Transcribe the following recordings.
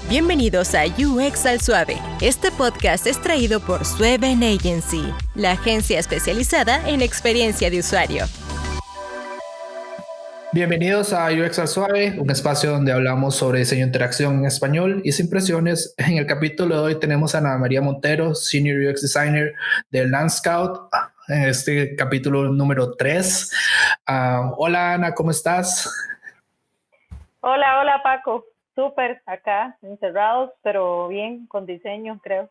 Bienvenidos a UX al Suave. Este podcast es traído por Sueven Agency, la agencia especializada en experiencia de usuario. Bienvenidos a UX al Suave, un espacio donde hablamos sobre diseño de interacción en español y sin presiones. En el capítulo de hoy tenemos a Ana María Montero, Senior UX Designer de Landscout, en este capítulo número 3. Hola Ana, ¿cómo estás? Hola Paco, súper acá, encerrados, pero bien, con diseño creo.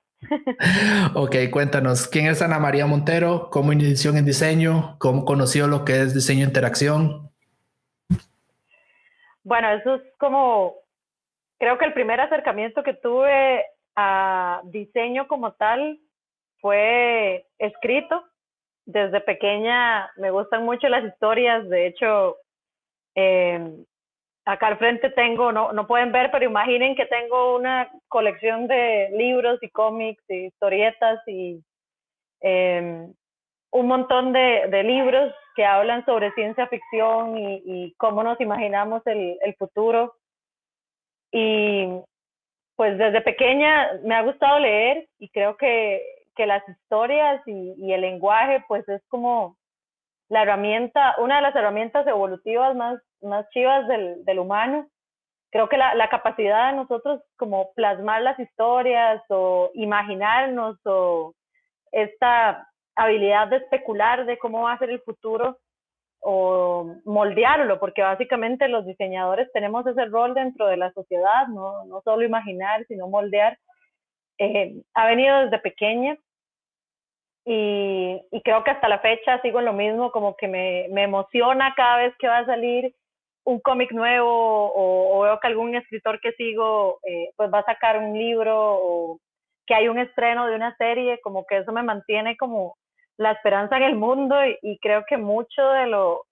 Ok, cuéntanos, ¿quién es Ana María Montero? ¿Cómo inició en diseño? ¿Cómo conoció lo que es diseño de interacción? Bueno, eso es como, creo que el primer acercamiento que tuve a diseño como tal fue escrito. Desde pequeña me gustan mucho las historias, de hecho, acá al frente tengo, no pueden ver, pero imaginen que tengo una colección de libros y cómics y historietas y un montón de libros que hablan sobre ciencia ficción y cómo nos imaginamos el futuro. Y pues desde pequeña me ha gustado leer y creo que las historias y el lenguaje pues es como la herramienta, una de las herramientas evolutivas más chivas del humano. Creo que la capacidad de nosotros como plasmar las historias o imaginarnos o esta habilidad de especular de cómo va a ser el futuro o moldearlo, porque básicamente los diseñadores tenemos ese rol dentro de la sociedad, no solo imaginar, sino moldear. Ha venido desde pequeña y creo que hasta la fecha sigo en lo mismo, como que me emociona cada vez que va a salir un cómic nuevo o veo que algún escritor que sigo pues va a sacar un libro o que hay un estreno de una serie, como que eso me mantiene como la esperanza en el mundo y creo que mucho de lo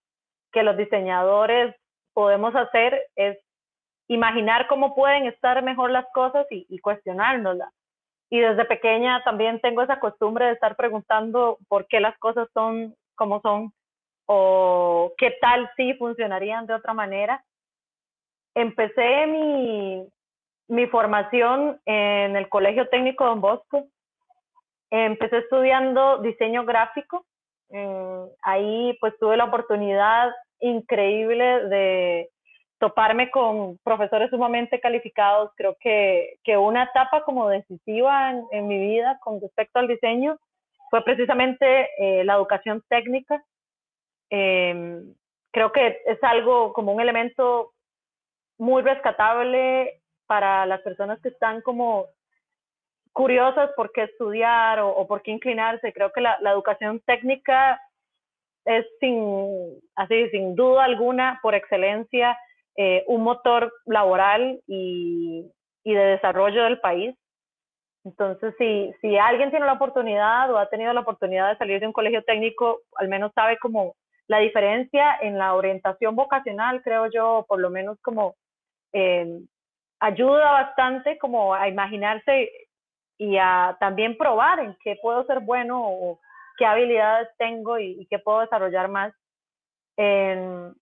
que los diseñadores podemos hacer es imaginar cómo pueden estar mejor las cosas y cuestionárnoslas. Y desde pequeña también tengo esa costumbre de estar preguntando por qué las cosas son como son o qué tal si funcionarían de otra manera. Empecé mi formación en el Colegio Técnico Don Bosco. Empecé estudiando diseño gráfico. Ahí pues tuve la oportunidad increíble de toparme con profesores sumamente calificados. Creo que una etapa como decisiva en mi vida con respecto al diseño fue precisamente la educación técnica. Creo que es algo como un elemento muy rescatable para las personas que están como curiosas por qué estudiar o por qué inclinarse. Creo que la educación técnica es sin duda alguna, por excelencia, un motor laboral y de desarrollo del país. Entonces, si alguien tiene la oportunidad o ha tenido la oportunidad de salir de un colegio técnico, al menos sabe como la diferencia en la orientación vocacional, creo yo, por lo menos como eh, ayuda bastante como a imaginarse y a también probar en qué puedo ser bueno o qué habilidades tengo y qué puedo desarrollar más. En,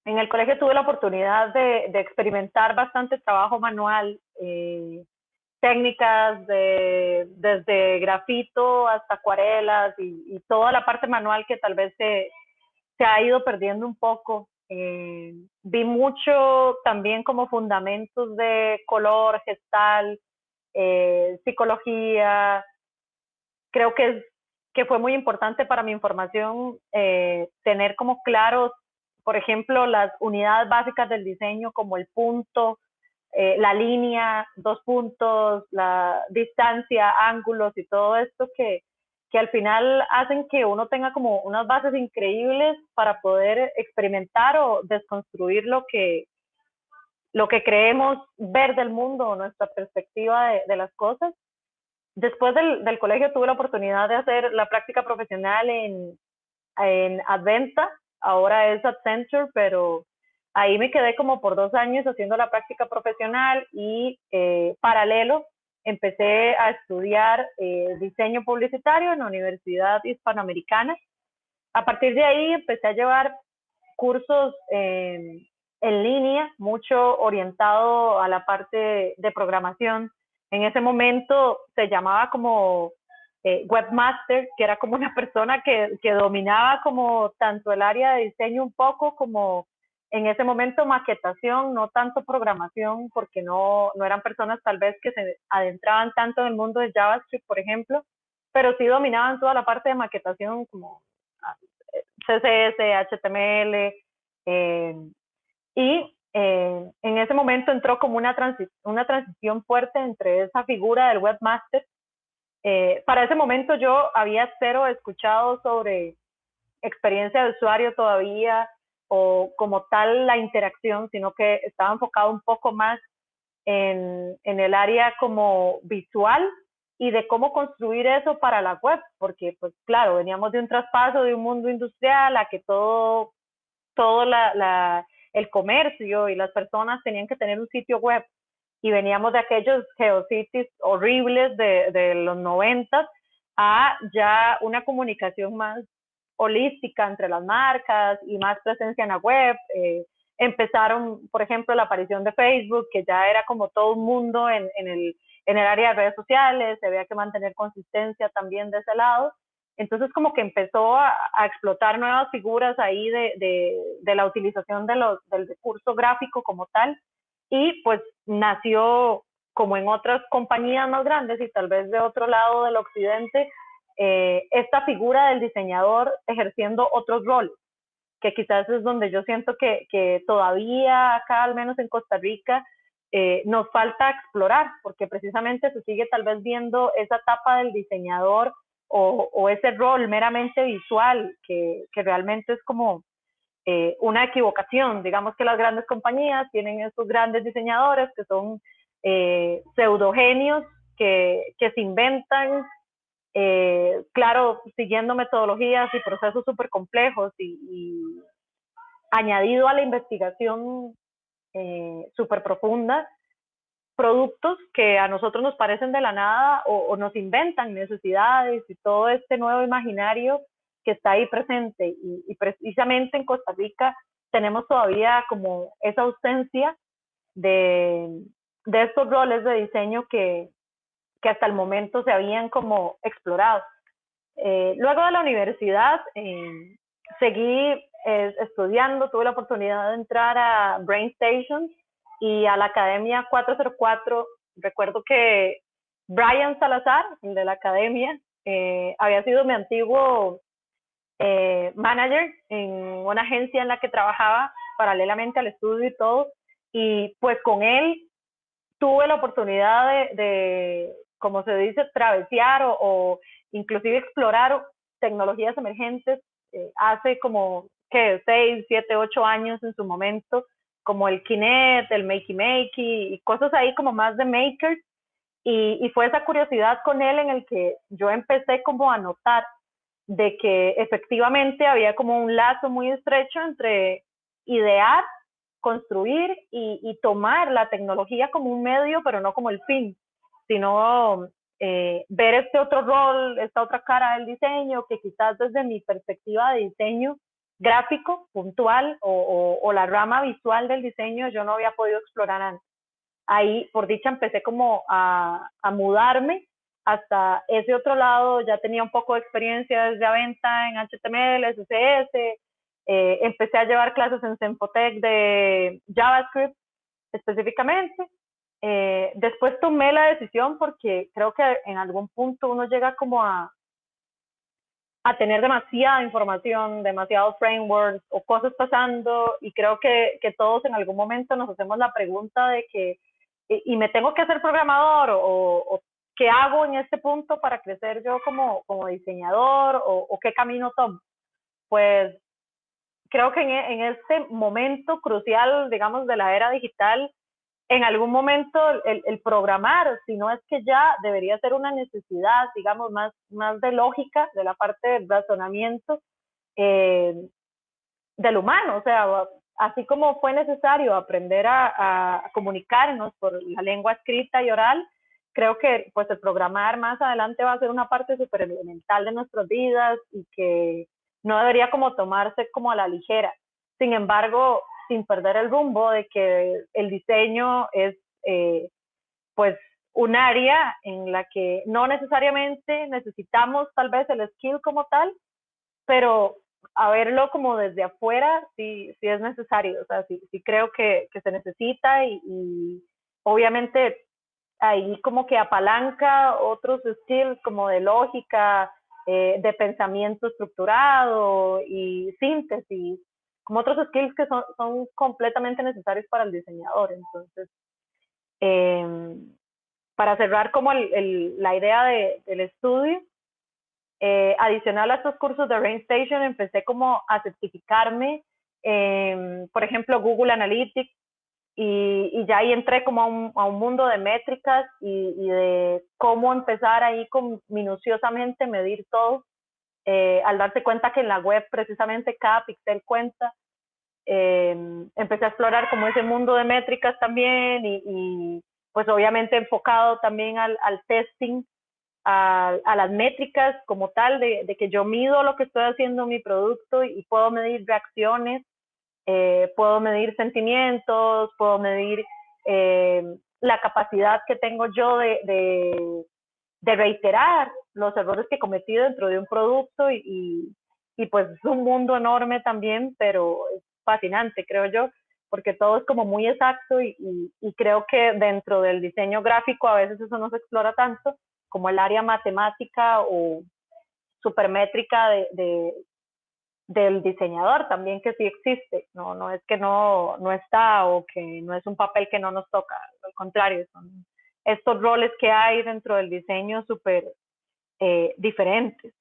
en el colegio tuve la oportunidad de experimentar bastante trabajo manual, técnicas desde grafito hasta acuarelas y toda la parte manual que tal vez se ha ido perdiendo un poco. Vi mucho también como fundamentos de color, gestal, psicología. Creo que fue muy importante para mi formación tener como claros, por ejemplo, las unidades básicas del diseño como el punto, la línea, dos puntos, la distancia, ángulos y todo esto que al final hacen que uno tenga como unas bases increíbles para poder experimentar o desconstruir lo que creemos ver del mundo o nuestra perspectiva de las cosas. Después del colegio tuve la oportunidad de hacer la práctica profesional en Adventa, ahora es Accenture, pero ahí me quedé como por 2 años haciendo la práctica profesional y paralelo empecé a estudiar diseño publicitario en la Universidad Hispanoamericana. A partir de ahí empecé a llevar cursos en línea, mucho orientado a la parte de programación. En ese momento se llamaba como webmaster, que era como una persona que dominaba como tanto el área de diseño un poco como en ese momento maquetación, no tanto programación, porque no eran personas tal vez que se adentraban tanto en el mundo de JavaScript, por ejemplo, pero sí dominaban toda la parte de maquetación como CSS, HTML, y en ese momento entró como una transición fuerte entre esa figura del webmaster. Para ese momento yo había cero escuchado sobre experiencia de usuario todavía o como tal la interacción, sino que estaba enfocado un poco más en el área como visual y de cómo construir eso para la web, porque pues claro, veníamos de un traspaso de un mundo industrial a que todo el comercio y las personas tenían que tener un sitio web y veníamos de aquellos GeoCities horribles de los 90 a ya una comunicación más holística entre las marcas y más presencia en la web. Empezaron, por ejemplo, la aparición de Facebook, que ya era como todo un mundo en el área de redes sociales, se había que mantener consistencia también de ese lado. Entonces como que empezó a explotar nuevas figuras ahí de la utilización del recurso gráfico como tal, y pues nació como en otras compañías más grandes y tal vez de otro lado del occidente, esta figura del diseñador ejerciendo otros roles, que quizás es donde yo siento que todavía acá, al menos en Costa Rica, nos falta explorar, porque precisamente se sigue tal vez viendo esa etapa del diseñador o ese rol meramente visual, que realmente es como una equivocación. Digamos que las grandes compañías tienen estos grandes diseñadores que son pseudogenios que se inventan, claro, siguiendo metodologías y procesos súper complejos y añadido a la investigación súper profunda, productos que a nosotros nos parecen de la nada o nos inventan necesidades y todo este nuevo imaginario que está ahí presente. Y precisamente en Costa Rica tenemos todavía como esa ausencia de estos roles de diseño que hasta el momento se habían como explorado. Luego de la universidad seguí estudiando, tuve la oportunidad de entrar a Brain Station y a la Academia 404. Recuerdo que Brian Salazar, el de la academia, había sido mi antiguo manager en una agencia en la que trabajaba paralelamente al estudio y todo, y pues con él tuve la oportunidad de como se dice, travesear o inclusive explorar tecnologías emergentes hace como que 6, 7, 8 años en su momento, como el Kinect, el Makey Makey y cosas ahí como más de makers, y fue esa curiosidad con él en el que yo empecé como a notar de que efectivamente había como un lazo muy estrecho entre idear, construir y tomar la tecnología como un medio, pero no como el fin, sino ver este otro rol, esta otra cara del diseño, que quizás desde mi perspectiva de diseño gráfico, puntual, o la rama visual del diseño, yo no había podido explorar antes. Ahí, por dicha, empecé como a mudarme hasta ese otro lado. Ya tenía un poco de experiencia desde a venta en HTML, CSS, empecé a llevar clases en Sempotec de JavaScript específicamente. Después tomé la decisión porque creo que en algún punto uno llega como a tener demasiada información, demasiados frameworks o cosas pasando, y creo que todos en algún momento nos hacemos la pregunta de que, y me tengo que hacer programador o qué hago en este punto para crecer yo como diseñador o qué camino tomo. Pues creo que en este momento crucial, digamos, de la era digital, en algún momento el programar, si no es que ya debería ser una necesidad, digamos, más de lógica, de la parte del razonamiento eh, del humano. O sea, así como fue necesario aprender a comunicarnos por la lengua escrita y oral, creo que pues el programar más adelante va a ser una parte súper elemental de nuestras vidas y que no debería como tomarse como a la ligera. Sin embargo, sin perder el rumbo de que el diseño es pues un área en la que no necesariamente necesitamos tal vez el skill como tal, pero a verlo como desde afuera sí es necesario, o sea, sí creo que se necesita y obviamente ahí como que apalanca otros skills como de lógica, de pensamiento estructurado y síntesis, como otros skills que son completamente necesarios para el diseñador. Entonces, para cerrar como la idea del estudio, adicional a estos cursos de RainStation, empecé como a certificarme, por ejemplo, Google Analytics, y ya ahí entré como a un mundo de métricas y de cómo empezar ahí con minuciosamente medir todo, al darse cuenta que en la web precisamente cada píxel cuenta. Empecé a explorar como ese mundo de métricas también y pues obviamente enfocado también al testing, a las métricas como tal, de que yo mido lo que estoy haciendo en mi producto y puedo medir reacciones, puedo medir sentimientos, puedo medir la capacidad que tengo yo de reiterar los errores que cometí dentro de un producto y pues es un mundo enorme también, pero es fascinante, creo yo, porque todo es como muy exacto y creo que dentro del diseño gráfico a veces eso no se explora tanto como el área matemática o supermétrica del diseñador también, que sí existe, no es que no está o que no es un papel que no nos toca, al contrario, son estos roles que hay dentro del diseño súper diferentes.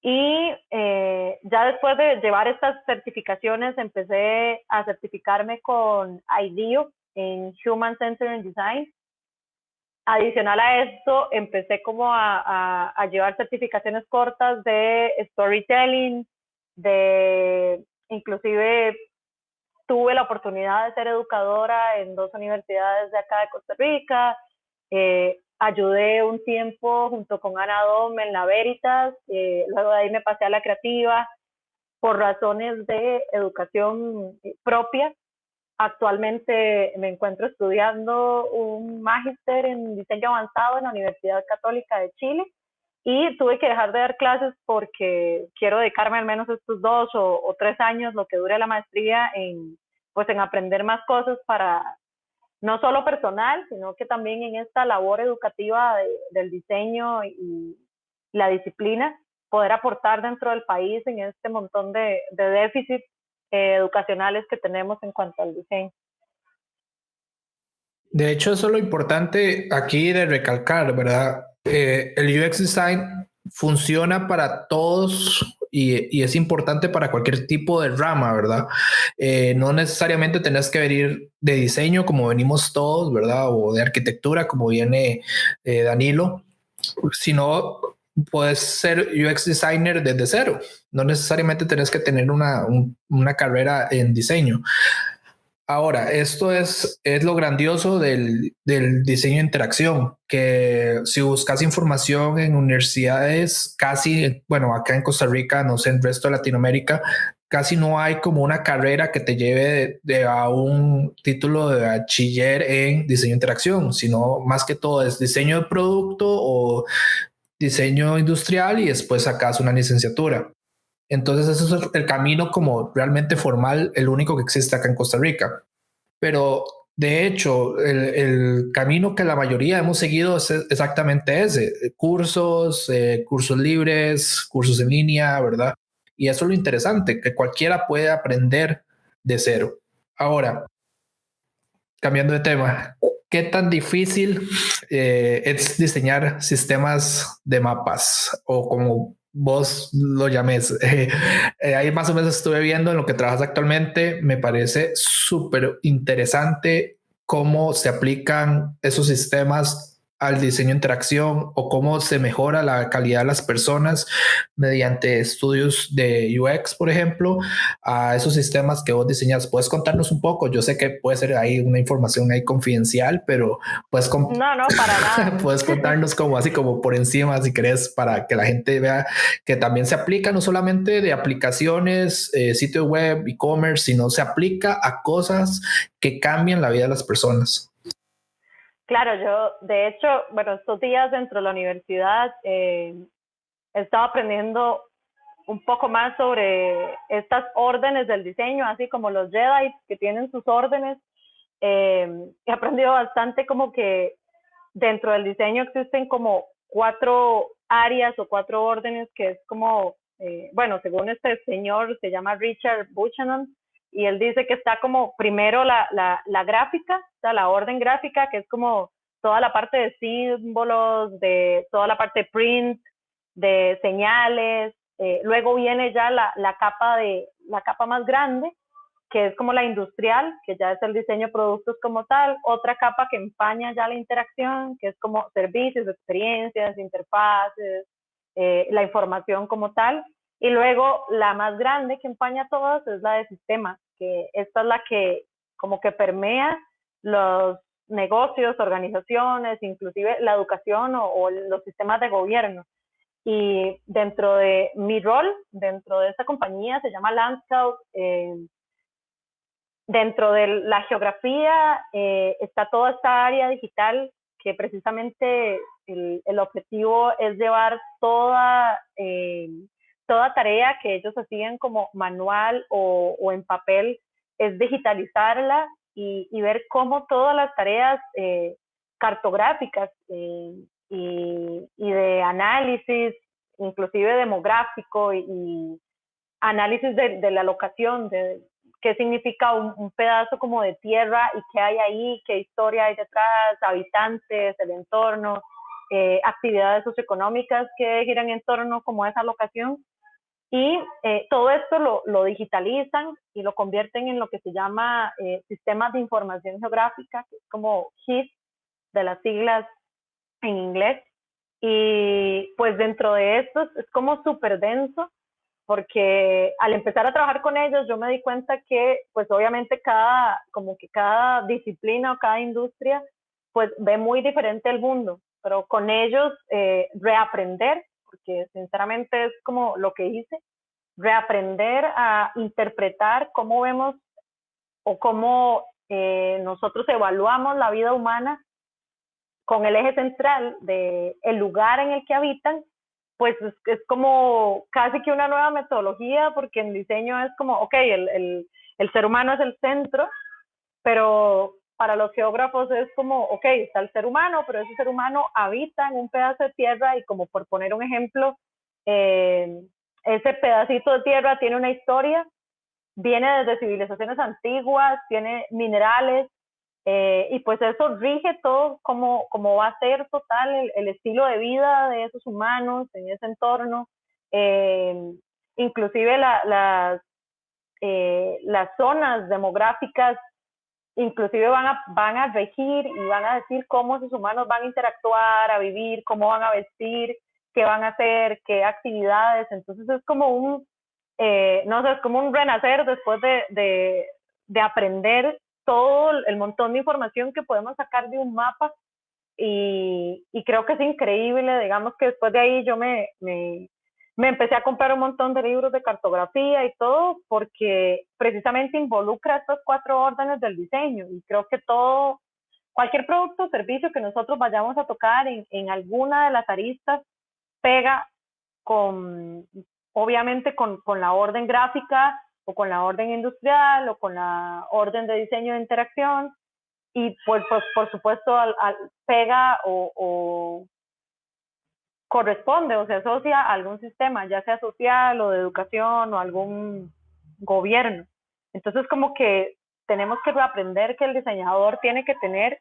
Y ya después de llevar estas certificaciones, empecé a certificarme con IDEO en Human Centered Design. Adicional a esto, empecé como a llevar certificaciones cortas de storytelling, inclusive tuve la oportunidad de ser educadora en 2 universidades de acá de Costa Rica. Ayudé un tiempo junto con Ana Dom en la Veritas, luego de ahí me pasé a la creativa por razones de educación propia. Actualmente me encuentro estudiando un magíster en diseño avanzado en la Universidad Católica de Chile y tuve que dejar de dar clases porque quiero dedicarme al menos estos 2 o 3 años, lo que dure la maestría, en aprender más cosas para no solo personal, sino que también en esta labor educativa del diseño y la disciplina, poder aportar dentro del país en este montón de déficits educacionales que tenemos en cuanto al diseño. De hecho, eso es lo importante aquí de recalcar, ¿verdad? El UX Design funciona para todos y es importante para cualquier tipo de rama, ¿verdad? No necesariamente tenés que venir de diseño como venimos todos, ¿verdad? O de arquitectura como viene Danilo, sino puedes ser UX Designer desde cero. No necesariamente tenés que tener una carrera en diseño. Ahora, esto es lo grandioso del diseño de interacción, que si buscas información en universidades, casi, bueno, acá en Costa Rica, no sé, en el resto de Latinoamérica, casi no hay como una carrera que te lleve a un título de bachiller en diseño de interacción, sino más que todo es diseño de producto o diseño industrial y después sacas una licenciatura. Entonces ese es el camino como realmente formal, el único que existe acá en Costa Rica. Pero de hecho, el camino que la mayoría hemos seguido es exactamente ese: cursos, cursos libres, cursos en línea, ¿verdad? Y eso es lo interesante, que cualquiera puede aprender de cero. Ahora, cambiando de tema, ¿qué tan difícil es diseñar sistemas de mapas o como vos lo llames? Ahí más o menos estuve viendo en lo que trabajas actualmente. Me parece súper interesante cómo se aplican esos sistemas al diseño de interacción o cómo se mejora la calidad de las personas mediante estudios de UX, por ejemplo, a esos sistemas que vos diseñas. ¿Puedes contarnos un poco? Yo sé que puede ser ahí una información ahí confidencial, pero no, para nada. puedes contarnos como así como por encima, si querés, para que la gente vea que también se aplica no solamente de aplicaciones, sitio web, e-commerce, sino se aplica a cosas que cambian la vida de las personas. Claro, yo de hecho, bueno, estos días dentro de la universidad he estado aprendiendo un poco más sobre estas órdenes del diseño, así como los Jedi que tienen sus órdenes. He aprendido bastante como que dentro del diseño existen como 4 áreas o 4 órdenes, que es como, bueno, según este señor, se llama Richard Buchanan, y él dice que está como primero la gráfica, o sea, la orden gráfica, que es como toda la parte de símbolos, de toda la parte de print, de señales. Luego viene ya la capa más grande, que es como la industrial, que ya es el diseño de productos como tal. Otra capa que empaña ya la interacción, que es como servicios, experiencias, interfaces, la información como tal. Y luego la más grande que empaña todas es la de sistemas, que esta es la que como que permea los negocios, organizaciones, inclusive la educación o los sistemas de gobierno. Y dentro de mi rol, dentro de esta compañía, se llama Landscout. Dentro de la geografía está toda esta área digital, que precisamente el objetivo es llevar toda tarea que ellos hacían como manual o en papel, es digitalizarla y ver cómo todas las tareas cartográficas y de análisis, inclusive demográfico y análisis de la locación, de qué significa un pedazo como de tierra y qué hay ahí, qué historia hay detrás, habitantes, el entorno, actividades socioeconómicas que giran en torno como a esa locación. Y todo esto lo digitalizan y lo convierten en lo que se llama sistemas de información geográfica, que es como GIS, de las siglas en inglés. Y pues dentro de esto es como súper denso, porque al empezar a trabajar con ellos yo me di cuenta que pues obviamente como que cada disciplina o cada industria pues ve muy diferente el mundo, pero con ellos reaprender, porque sinceramente es como lo que hice, reaprender a interpretar cómo vemos o cómo nosotros evaluamos la vida humana con el eje central de el lugar en el que habitan. Pues es como casi que una nueva metodología, porque en diseño es como, ok, el ser humano es el centro, pero para los geógrafos es como, ok, está el ser humano, pero ese ser humano habita en un pedazo de tierra y, como por poner un ejemplo, ese pedacito de tierra tiene una historia, viene desde civilizaciones antiguas, tiene minerales, y pues eso rige todo como va a ser total el estilo de vida de esos humanos en ese entorno. Inclusive las zonas demográficas inclusive van a regir y van a decir cómo esos humanos van a interactuar, a vivir, cómo van a vestir, qué van a hacer, qué actividades. Entonces es como no sé, es como un renacer después de aprender todo el montón de información que podemos sacar de un mapa. Y creo que es increíble. Digamos que después de ahí yo me empecé a comprar un montón de libros de cartografía y todo, porque precisamente involucra estas 4 órdenes del diseño. Y creo que cualquier producto o servicio que nosotros vayamos a tocar en alguna de las aristas pega obviamente con la orden gráfica o con la orden industrial o con la orden de diseño de interacción. Y pues por supuesto pega o corresponde o se asocia a algún sistema, ya sea social o de educación o algún gobierno. Entonces como que tenemos que aprender que el diseñador tiene que tener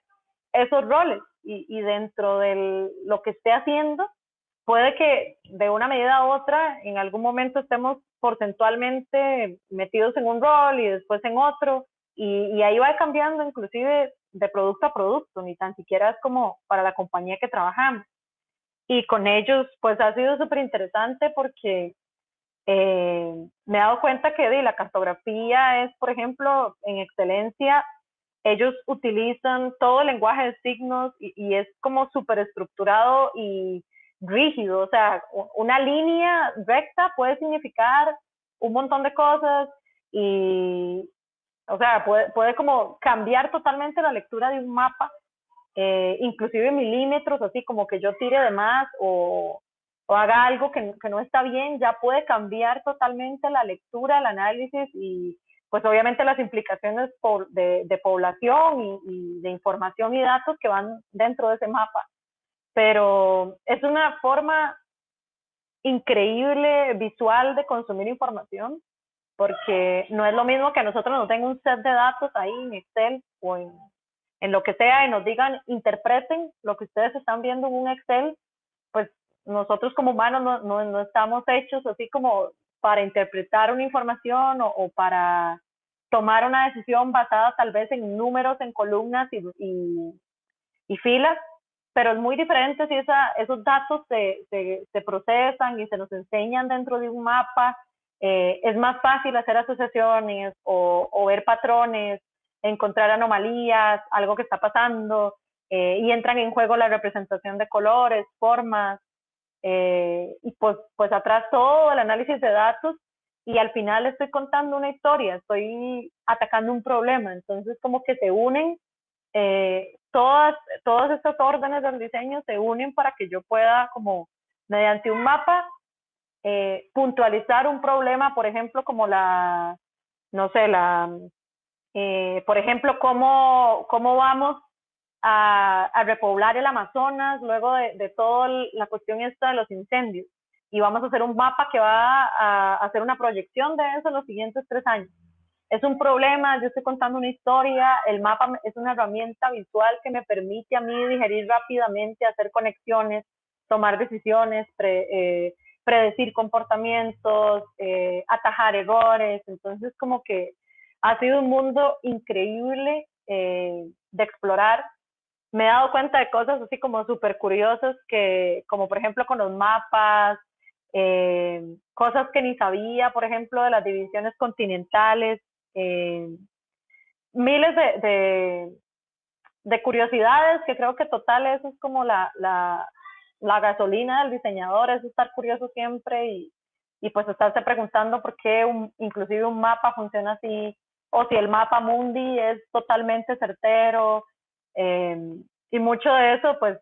esos roles y dentro de lo que esté haciendo, puede que de una medida a otra en algún momento estemos porcentualmente metidos en un rol y después en otro, y ahí va cambiando inclusive de producto a producto, ni tan siquiera es como para la compañía que trabajamos. Y con ellos, pues ha sido súper interesante porque me he dado cuenta que la cartografía es, por ejemplo, en excelencia, ellos utilizan todo el lenguaje de signos y es como súper estructurado y rígido, o sea, una línea recta puede significar un montón de cosas y, o sea, puede como cambiar totalmente la lectura de un mapa, inclusive milímetros, así como que yo tire de más o haga algo que no está bien, ya puede cambiar totalmente la lectura, el análisis y pues obviamente las implicaciones de población y de información y datos que van dentro de ese mapa. Pero es una forma increíble visual de consumir información, porque no es lo mismo que a nosotros nos den un set de datos ahí en Excel o en lo que sea y nos digan, interpreten lo que ustedes están viendo en un Excel, pues nosotros como humanos no estamos hechos así como para interpretar una información o para tomar una decisión basada tal vez en números, en columnas y filas, pero es muy diferente si esos datos se procesan y se nos enseñan dentro de un mapa. Es más fácil hacer asociaciones o ver patrones, encontrar anomalías, algo que está pasando, y entran en juego la representación de colores, formas, y pues atrás todo el análisis de datos, y al final estoy contando una historia, estoy atacando un problema, entonces como que se unen, todas estas órdenes del diseño se unen para que yo pueda como mediante un mapa puntualizar un problema, por ejemplo, como no sé, por ejemplo, cómo vamos a repoblar el Amazonas luego de toda la cuestión esta de los incendios. Y vamos a hacer un mapa que va a hacer una proyección de eso en los siguientes 3 años. Es un problema, yo estoy contando una historia, el mapa es una herramienta visual que me permite a mí digerir rápidamente, hacer conexiones, tomar decisiones, predecir comportamientos, atajar errores. Entonces, como que ha sido un mundo increíble de explorar. Me he dado cuenta de cosas así como súper curiosas, como por ejemplo con los mapas, cosas que ni sabía, por ejemplo, de las divisiones continentales, miles de curiosidades que creo que total eso es como la gasolina del diseñador, es estar curioso siempre y pues estarse preguntando por qué inclusive un mapa funciona así, o si el mapa mundi es totalmente certero, y mucho de eso pues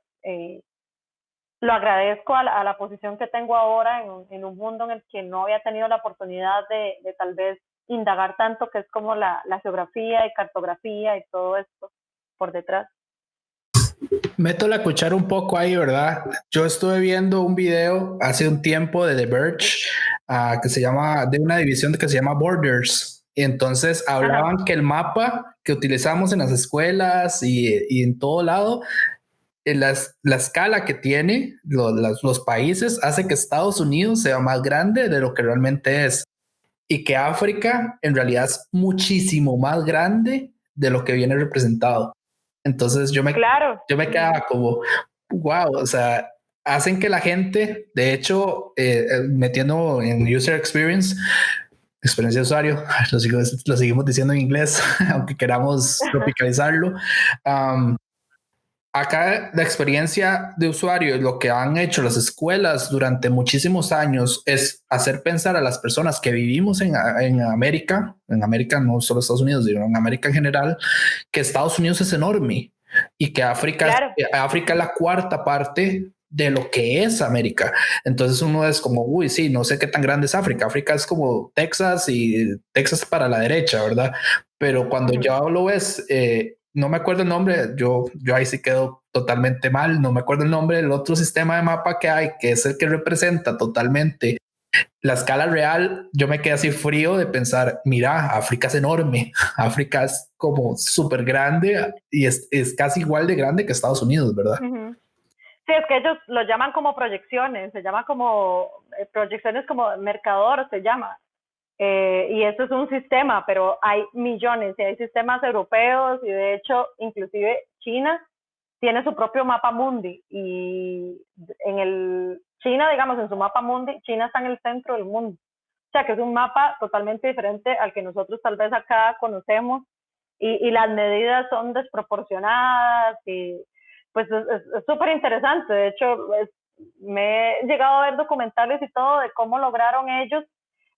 lo agradezco a la posición que tengo ahora en un mundo en el que no había tenido la oportunidad de tal vez indagar tanto, que es como la geografía y cartografía y todo esto por detrás. Meto la cuchara un poco ahí, ¿verdad? Yo estuve viendo un video hace un tiempo de The Verge, que se llama, de una división que se llama Borders. Y entonces hablaban que el mapa que utilizamos en las escuelas y en todo lado, la escala que tiene los países hace que Estados Unidos sea más grande de lo que realmente es. Y que África en realidad es muchísimo más grande de lo que viene representado. Entonces yo me quedaba como, wow, o sea, hacen que la gente, de hecho, metiendo en user experience, experiencia de usuario, lo seguimos diciendo en inglés, aunque queramos tropicalizarlo. Acá la experiencia de usuario, lo que han hecho las escuelas durante muchísimos años es hacer pensar a las personas que vivimos en América, no solo Estados Unidos, sino en América en general, que Estados Unidos es enorme y que África es la cuarta parte de lo que es América. Entonces uno es como, uy, sí, no sé qué tan grande es África. África es como Texas y Texas para la derecha, ¿verdad? Pero cuando ya lo ves, no me acuerdo el nombre, yo ahí sí quedo totalmente mal, no me acuerdo el nombre del otro sistema de mapa que hay, que es el que representa totalmente la escala real. Yo me quedé así frío de pensar, mira, África es enorme, África es como súper grande y es casi igual de grande que Estados Unidos, ¿verdad? Sí, es que ellos lo llaman como proyecciones, se llama como proyecciones como Mercador, se llama. y eso es un sistema, pero hay millones y hay sistemas europeos y de hecho inclusive China tiene su propio mapa mundi y China, digamos, en su mapa mundi, China está en el centro del mundo. O sea, que es un mapa totalmente diferente al que nosotros tal vez acá conocemos y las medidas son desproporcionadas y pues es súper interesante. De hecho, me he llegado a ver documentales y todo de cómo lograron ellos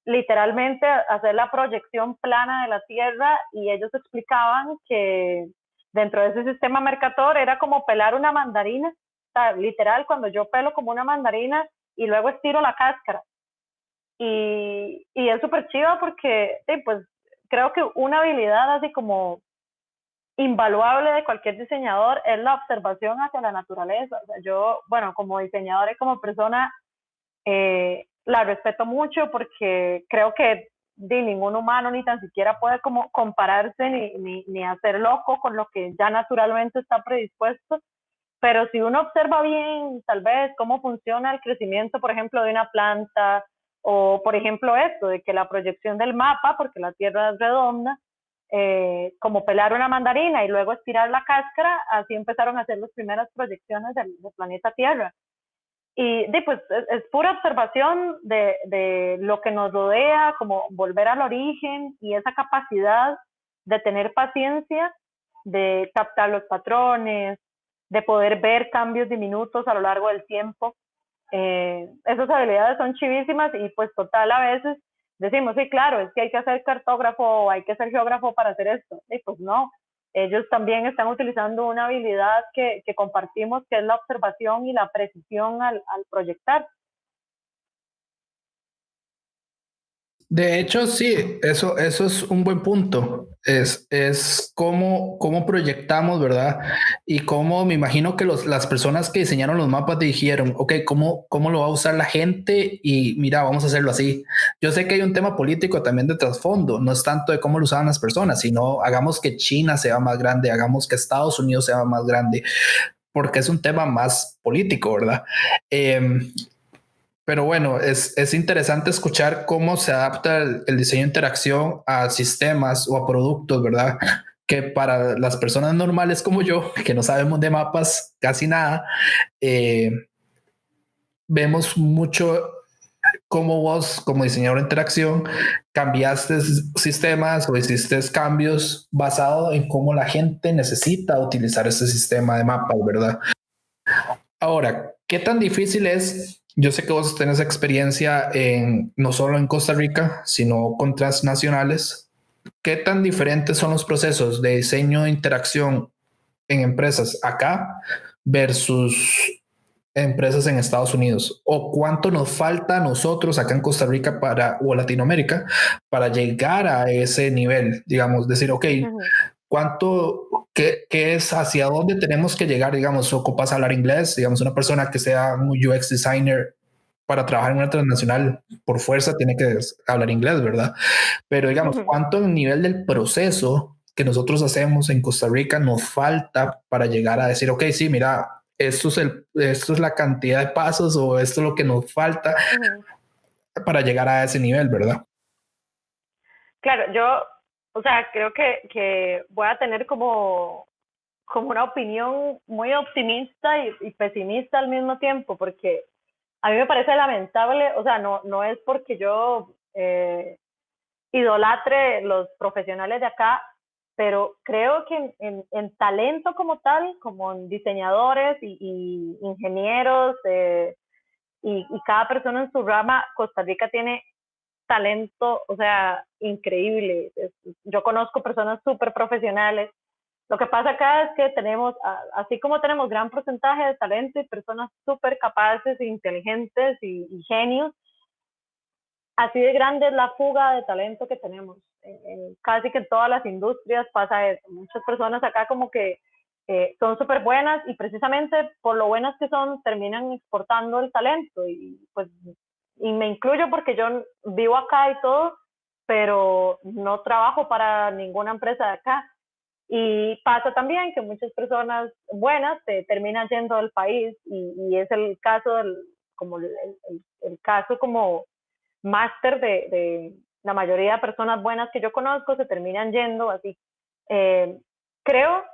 literalmente hacer la proyección plana de la Tierra y ellos explicaban que dentro de ese sistema Mercator era como pelar una mandarina, o sea, literal cuando yo pelo como una mandarina y luego estiro la cáscara y es súper chiva porque sí, pues creo que una habilidad así como invaluable de cualquier diseñador es la observación hacia la naturaleza. O sea, yo, bueno, como diseñadora y como persona, la respeto mucho porque creo que de ningún humano ni tan siquiera puede como compararse ni hacer loco con lo que ya naturalmente está predispuesto. Pero si uno observa bien, tal vez, cómo funciona el crecimiento, por ejemplo, de una planta, o por ejemplo esto, de que la proyección del mapa, porque la Tierra es redonda, como pelar una mandarina y luego estirar la cáscara, así empezaron a hacer las primeras proyecciones del planeta Tierra. Y pues es pura observación de lo que nos rodea, como volver al origen y esa capacidad de tener paciencia, de captar los patrones, de poder ver cambios diminutos a lo largo del tiempo. Esas habilidades son chivísimas y pues total a veces decimos, sí, claro, es que hay que ser cartógrafo o hay que ser geógrafo para hacer esto. Y pues no, ellos también están utilizando una habilidad que compartimos, que es la observación y la precisión al proyectar. De hecho, sí, eso es un buen punto. Es cómo proyectamos, ¿verdad? Y cómo me imagino que las personas que diseñaron los mapas dijeron, ok, ¿cómo lo va a usar la gente? Y mira, vamos a hacerlo así. Yo sé que hay un tema político también de trasfondo, no es tanto de cómo lo usaban las personas, sino hagamos que China sea más grande, hagamos que Estados Unidos sea más grande, porque es un tema más político, ¿verdad? Pero bueno, es interesante escuchar cómo se adapta el diseño de interacción a sistemas o a productos, ¿verdad? Que para las personas normales como yo, que no sabemos de mapas casi nada, eh, vemos mucho cómo vos, como diseñador de interacción, cambiaste sistemas o hiciste cambios basados en cómo la gente necesita utilizar ese sistema de mapas, ¿verdad? Ahora, ¿qué tan difícil es? Yo sé que vos tenés experiencia no solo en Costa Rica, sino con transnacionales. ¿Qué tan diferentes son los procesos de diseño de interacción en empresas acá versus empresas en Estados Unidos? ¿O cuánto nos falta a nosotros acá en Costa Rica o Latinoamérica para llegar a ese nivel? Digamos, decir, ok, qué es, hacia dónde tenemos que llegar, digamos, ocupas hablar inglés, digamos, una persona que sea un UX designer para trabajar en una transnacional, por fuerza tiene que hablar inglés, ¿verdad? Pero digamos, ¿cuánto en el nivel del proceso que nosotros hacemos en Costa Rica nos falta para llegar a decir, ok, sí, mira, esto es la cantidad de pasos o esto es lo que nos falta para llegar a ese nivel, ¿verdad? Claro, yo, o sea, creo que voy a tener como una opinión muy optimista y pesimista al mismo tiempo, porque a mí me parece lamentable, o sea, no es porque yo idolatre los profesionales de acá, pero creo que en talento como tal, como en diseñadores y ingenieros y cada persona en su rama, Costa Rica tiene talento, o sea, increíble. Yo conozco personas súper profesionales. Lo que pasa acá es que tenemos, así como tenemos gran porcentaje de talento y personas súper capaces, inteligentes y genios, así de grande es la fuga de talento que tenemos. Casi que en todas las industrias pasa eso. Muchas personas acá como que son súper buenas y precisamente por lo buenas que son terminan exportando el talento y pues y me incluyo porque yo vivo acá y todo, pero no trabajo para ninguna empresa de acá. Y pasa también que muchas personas buenas se terminan yendo del país y es el caso como el caso como máster la mayoría de personas buenas que yo conozco se terminan yendo así. Creo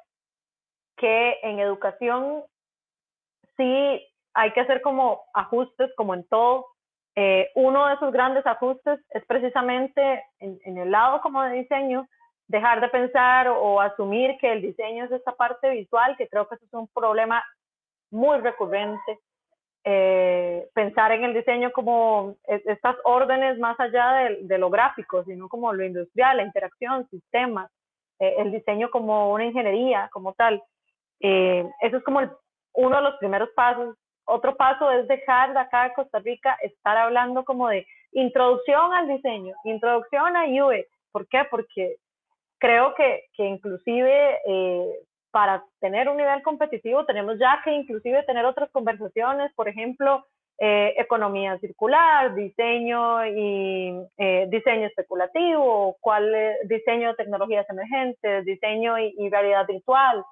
que en educación sí hay que hacer como ajustes, como en todo. Uno de esos grandes ajustes es precisamente en el lado como de diseño, dejar de pensar o asumir que el diseño es esta parte visual, que creo que eso es un problema muy recurrente. Pensar en el diseño como estas órdenes más allá de lo gráfico, sino como lo industrial, la interacción, sistemas, el diseño como una ingeniería, como tal. Eso es como uno de los primeros pasos. Otro paso es dejar de acá de Costa Rica estar hablando como de introducción al diseño, introducción a UX. ¿Por qué? Porque creo que inclusive para tener un nivel competitivo tenemos ya que inclusive tener otras conversaciones, por ejemplo, economía circular, diseño y diseño especulativo, diseño de tecnologías emergentes, diseño y realidad virtual,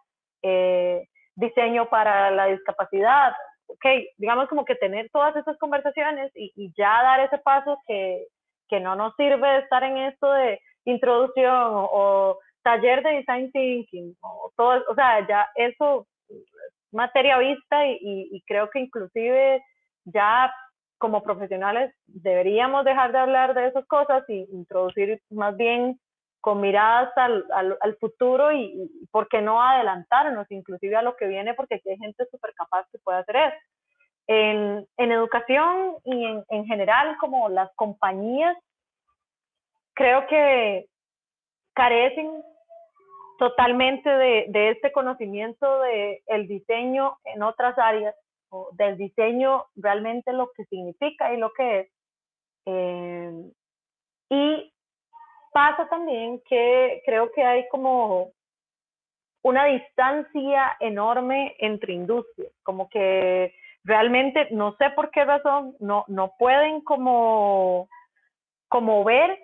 diseño para la discapacidad. Ok, digamos como que tener todas esas conversaciones y ya dar ese paso que no nos sirve estar en esto de introducción o taller de design thinking, o todo, o sea, ya eso es materia vista y creo que inclusive ya como profesionales deberíamos dejar de hablar de esas cosas y introducir más bien con miradas al futuro y por qué no adelantarnos inclusive a lo que viene, porque aquí hay gente súper capaz que puede hacer eso. En educación y en general, como las compañías, creo que carecen totalmente de este conocimiento del diseño en otras áreas, o del diseño realmente lo que significa y lo que es. Y pasa también que creo que hay como una distancia enorme entre industrias, como que realmente no sé por qué razón no pueden como ver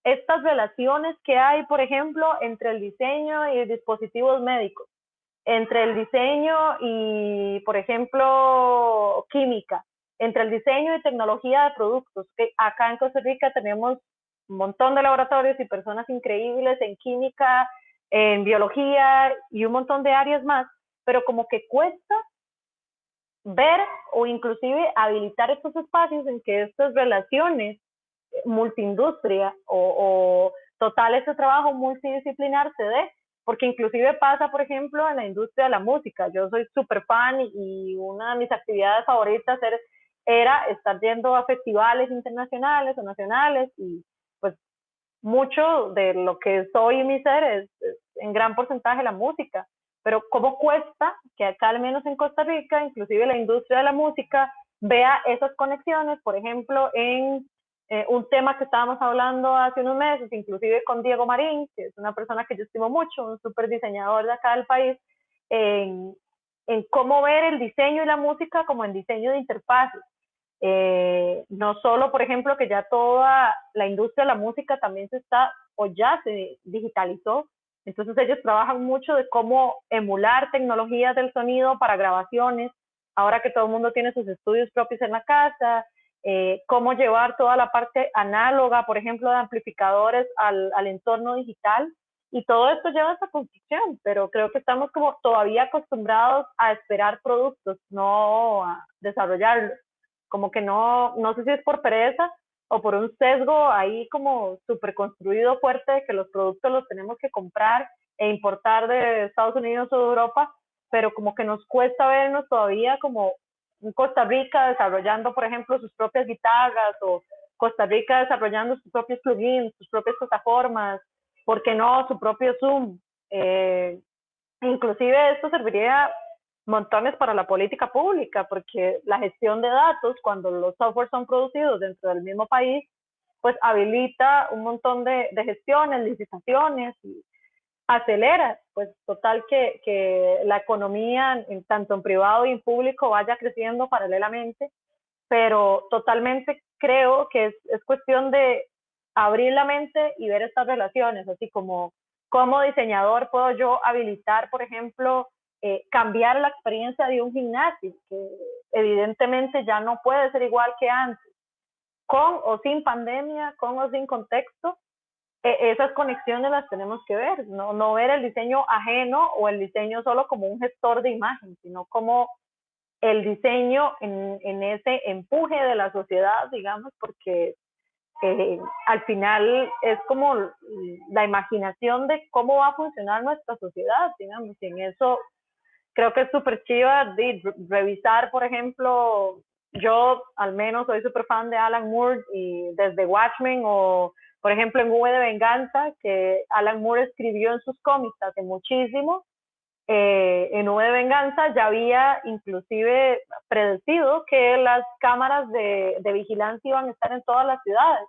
estas relaciones que hay, por ejemplo, entre el diseño y dispositivos médicos, entre el diseño y, por ejemplo, química, entre el diseño y tecnología de productos, que acá en Costa Rica tenemos un montón de laboratorios y personas increíbles en química, en biología y un montón de áreas más, pero como que cuesta ver o inclusive habilitar estos espacios en que estas relaciones multiindustria o total ese trabajo multidisciplinar se dé, porque inclusive pasa, por ejemplo, en la industria de la música. Yo soy súper fan y una de mis actividades favoritas era estar yendo a festivales internacionales o nacionales y pues mucho de lo que soy y mi ser es en gran porcentaje la música. Pero cómo cuesta que acá, al menos en Costa Rica, inclusive la industria de la música, vea esas conexiones, por ejemplo, en un tema que estábamos hablando hace unos meses, inclusive con Diego Marín, que es una persona que yo estimo mucho, un súper diseñador de acá del país, en, en cómo ver el diseño y la música como en diseño de interfaces. No solo, por ejemplo, que ya toda la industria de la música también se está o ya se digitalizó, entonces ellos trabajan mucho de cómo emular tecnologías del sonido para grabaciones, ahora que todo el mundo tiene sus estudios propios en la casa, cómo llevar toda la parte análoga, por ejemplo, de amplificadores al entorno digital, y todo esto lleva a esa construcción, pero creo que estamos como todavía acostumbrados a esperar productos, no a desarrollarlos. Como que no sé si es por pereza o por un sesgo ahí como súper construido fuerte de que los productos los tenemos que comprar e importar de Estados Unidos o de Europa, pero como que nos cuesta vernos todavía como en Costa Rica desarrollando, por ejemplo, sus propias guitarras, o Costa Rica desarrollando sus propios plugins, sus propias plataformas, ¿por qué no su propio Zoom? Inclusive esto serviría montones para la política pública, porque la gestión de datos, cuando los softwares son producidos dentro del mismo país, pues habilita un montón de gestiones, licitaciones y acelera, pues total que la economía, tanto en privado y en público, vaya creciendo paralelamente, pero totalmente creo que es cuestión de abrir la mente y ver estas relaciones, así como diseñador puedo yo habilitar, por ejemplo, cambiar la experiencia de un gimnasio, que evidentemente ya no puede ser igual que antes. con o sin pandemia, con o sin contexto, esas conexiones las tenemos que ver, no ver el diseño ajeno o el diseño solo como un gestor de imagen, sino como el diseño en ese empuje de la sociedad, digamos, porque al final es como la imaginación de cómo va a funcionar nuestra sociedad, digamos, y en eso creo que es súper chiva de revisar, por ejemplo, yo al menos soy súper fan de Alan Moore y desde Watchmen o, por ejemplo, en V de Venganza, que Alan Moore escribió en sus cómics hace muchísimo, en V de Venganza ya había inclusive predecido que las cámaras de vigilancia iban a estar en todas las ciudades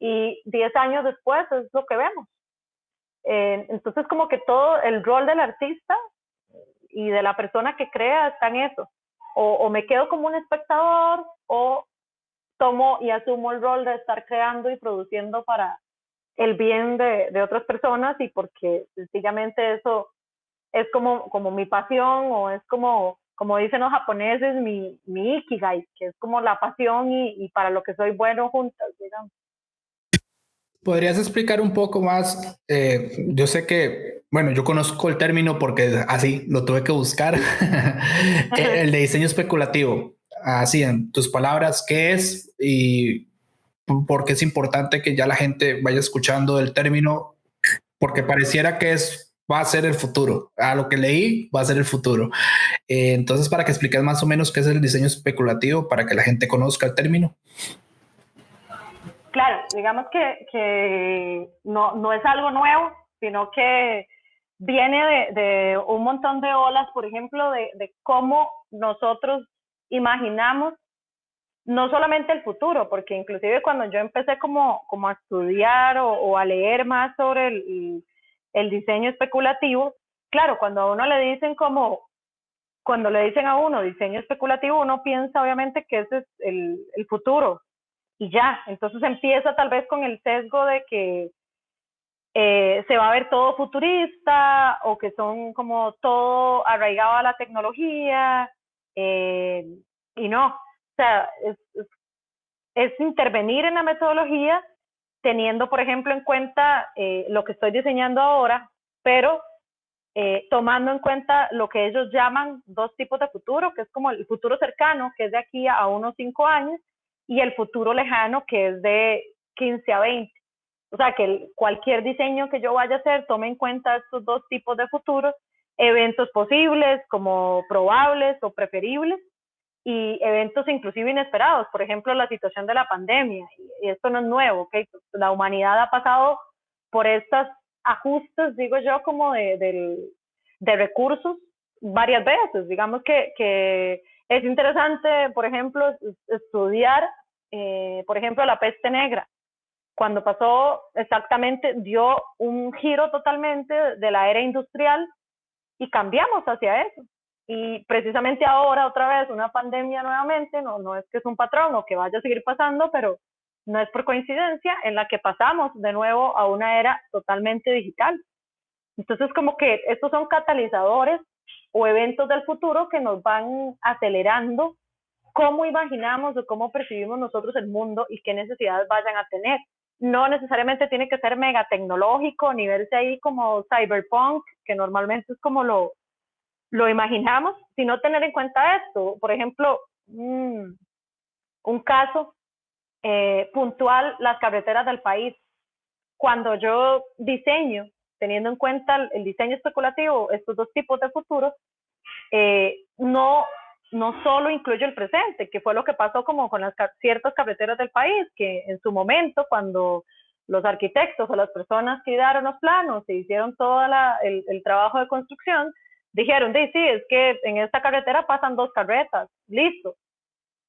y 10 años después es lo que vemos. Entonces como que todo el rol del artista y de la persona que crea está en eso. O me quedo como un espectador o tomo y asumo el rol de estar creando y produciendo para el bien de otras personas y porque sencillamente eso es como mi pasión o es como dicen los japoneses, mi ikigai, que es como la pasión y para lo que soy bueno juntas, digamos. ¿Podrías explicar un poco más? Yo sé que, bueno, yo conozco el término porque así lo tuve que buscar. El de diseño especulativo. Así, en tus palabras, ¿qué es? Y por qué es importante que ya la gente vaya escuchando el término, porque pareciera que va a ser el futuro. A lo que leí, va a ser el futuro. Entonces, para que expliques más o menos qué es el diseño especulativo, para que la gente conozca el término. Claro, digamos que no es algo nuevo, sino que viene de un montón de olas, por ejemplo, de cómo nosotros imaginamos no solamente el futuro, porque inclusive cuando yo empecé como a estudiar o a leer más sobre el diseño especulativo, claro, cuando a uno le dicen cuando le dicen a uno diseño especulativo, uno piensa obviamente que ese es el futuro, y ya, entonces empieza tal vez con el sesgo de que se va a ver todo futurista o que son como todo arraigado a la tecnología y no, o sea, es intervenir en la metodología teniendo, por ejemplo, en cuenta lo que estoy diseñando ahora, pero tomando en cuenta lo que ellos llaman dos tipos de futuro, que es como el futuro cercano, que es de aquí a unos 5 años, y el futuro lejano, que es de 15 a 20. O sea, que cualquier diseño que yo vaya a hacer tome en cuenta estos dos tipos de futuros, eventos posibles como probables o preferibles, y eventos inclusive inesperados, por ejemplo, la situación de la pandemia, y esto no es nuevo, ¿okay? La humanidad ha pasado por estos ajustes, digo yo, como de recursos varias veces. Digamos que es interesante, por ejemplo, estudiar, por ejemplo, la peste negra. Cuando pasó exactamente, dio un giro totalmente de la era industrial y cambiamos hacia eso. Y precisamente ahora, otra vez, una pandemia nuevamente, no es que es un patrón o que vaya a seguir pasando, pero no es por coincidencia en la que pasamos de nuevo a una era totalmente digital. Entonces, como que estos son catalizadores o eventos del futuro que nos van acelerando cómo imaginamos o cómo percibimos nosotros el mundo y qué necesidades vayan a tener. No necesariamente tiene que ser mega tecnológico, ni verse ahí como cyberpunk, que normalmente es como lo imaginamos, sino tener en cuenta esto. Por ejemplo, un caso puntual, las carreteras del país. Cuando yo diseño, teniendo en cuenta el diseño especulativo, estos dos tipos de futuros, no solo incluye el presente, que fue lo que pasó como con ciertas carreteras del país, que en su momento, cuando los arquitectos o las personas que idearon los planos e hicieron todo el trabajo de construcción, dijeron, sí, es que en esta carretera pasan 2 carretas, listo.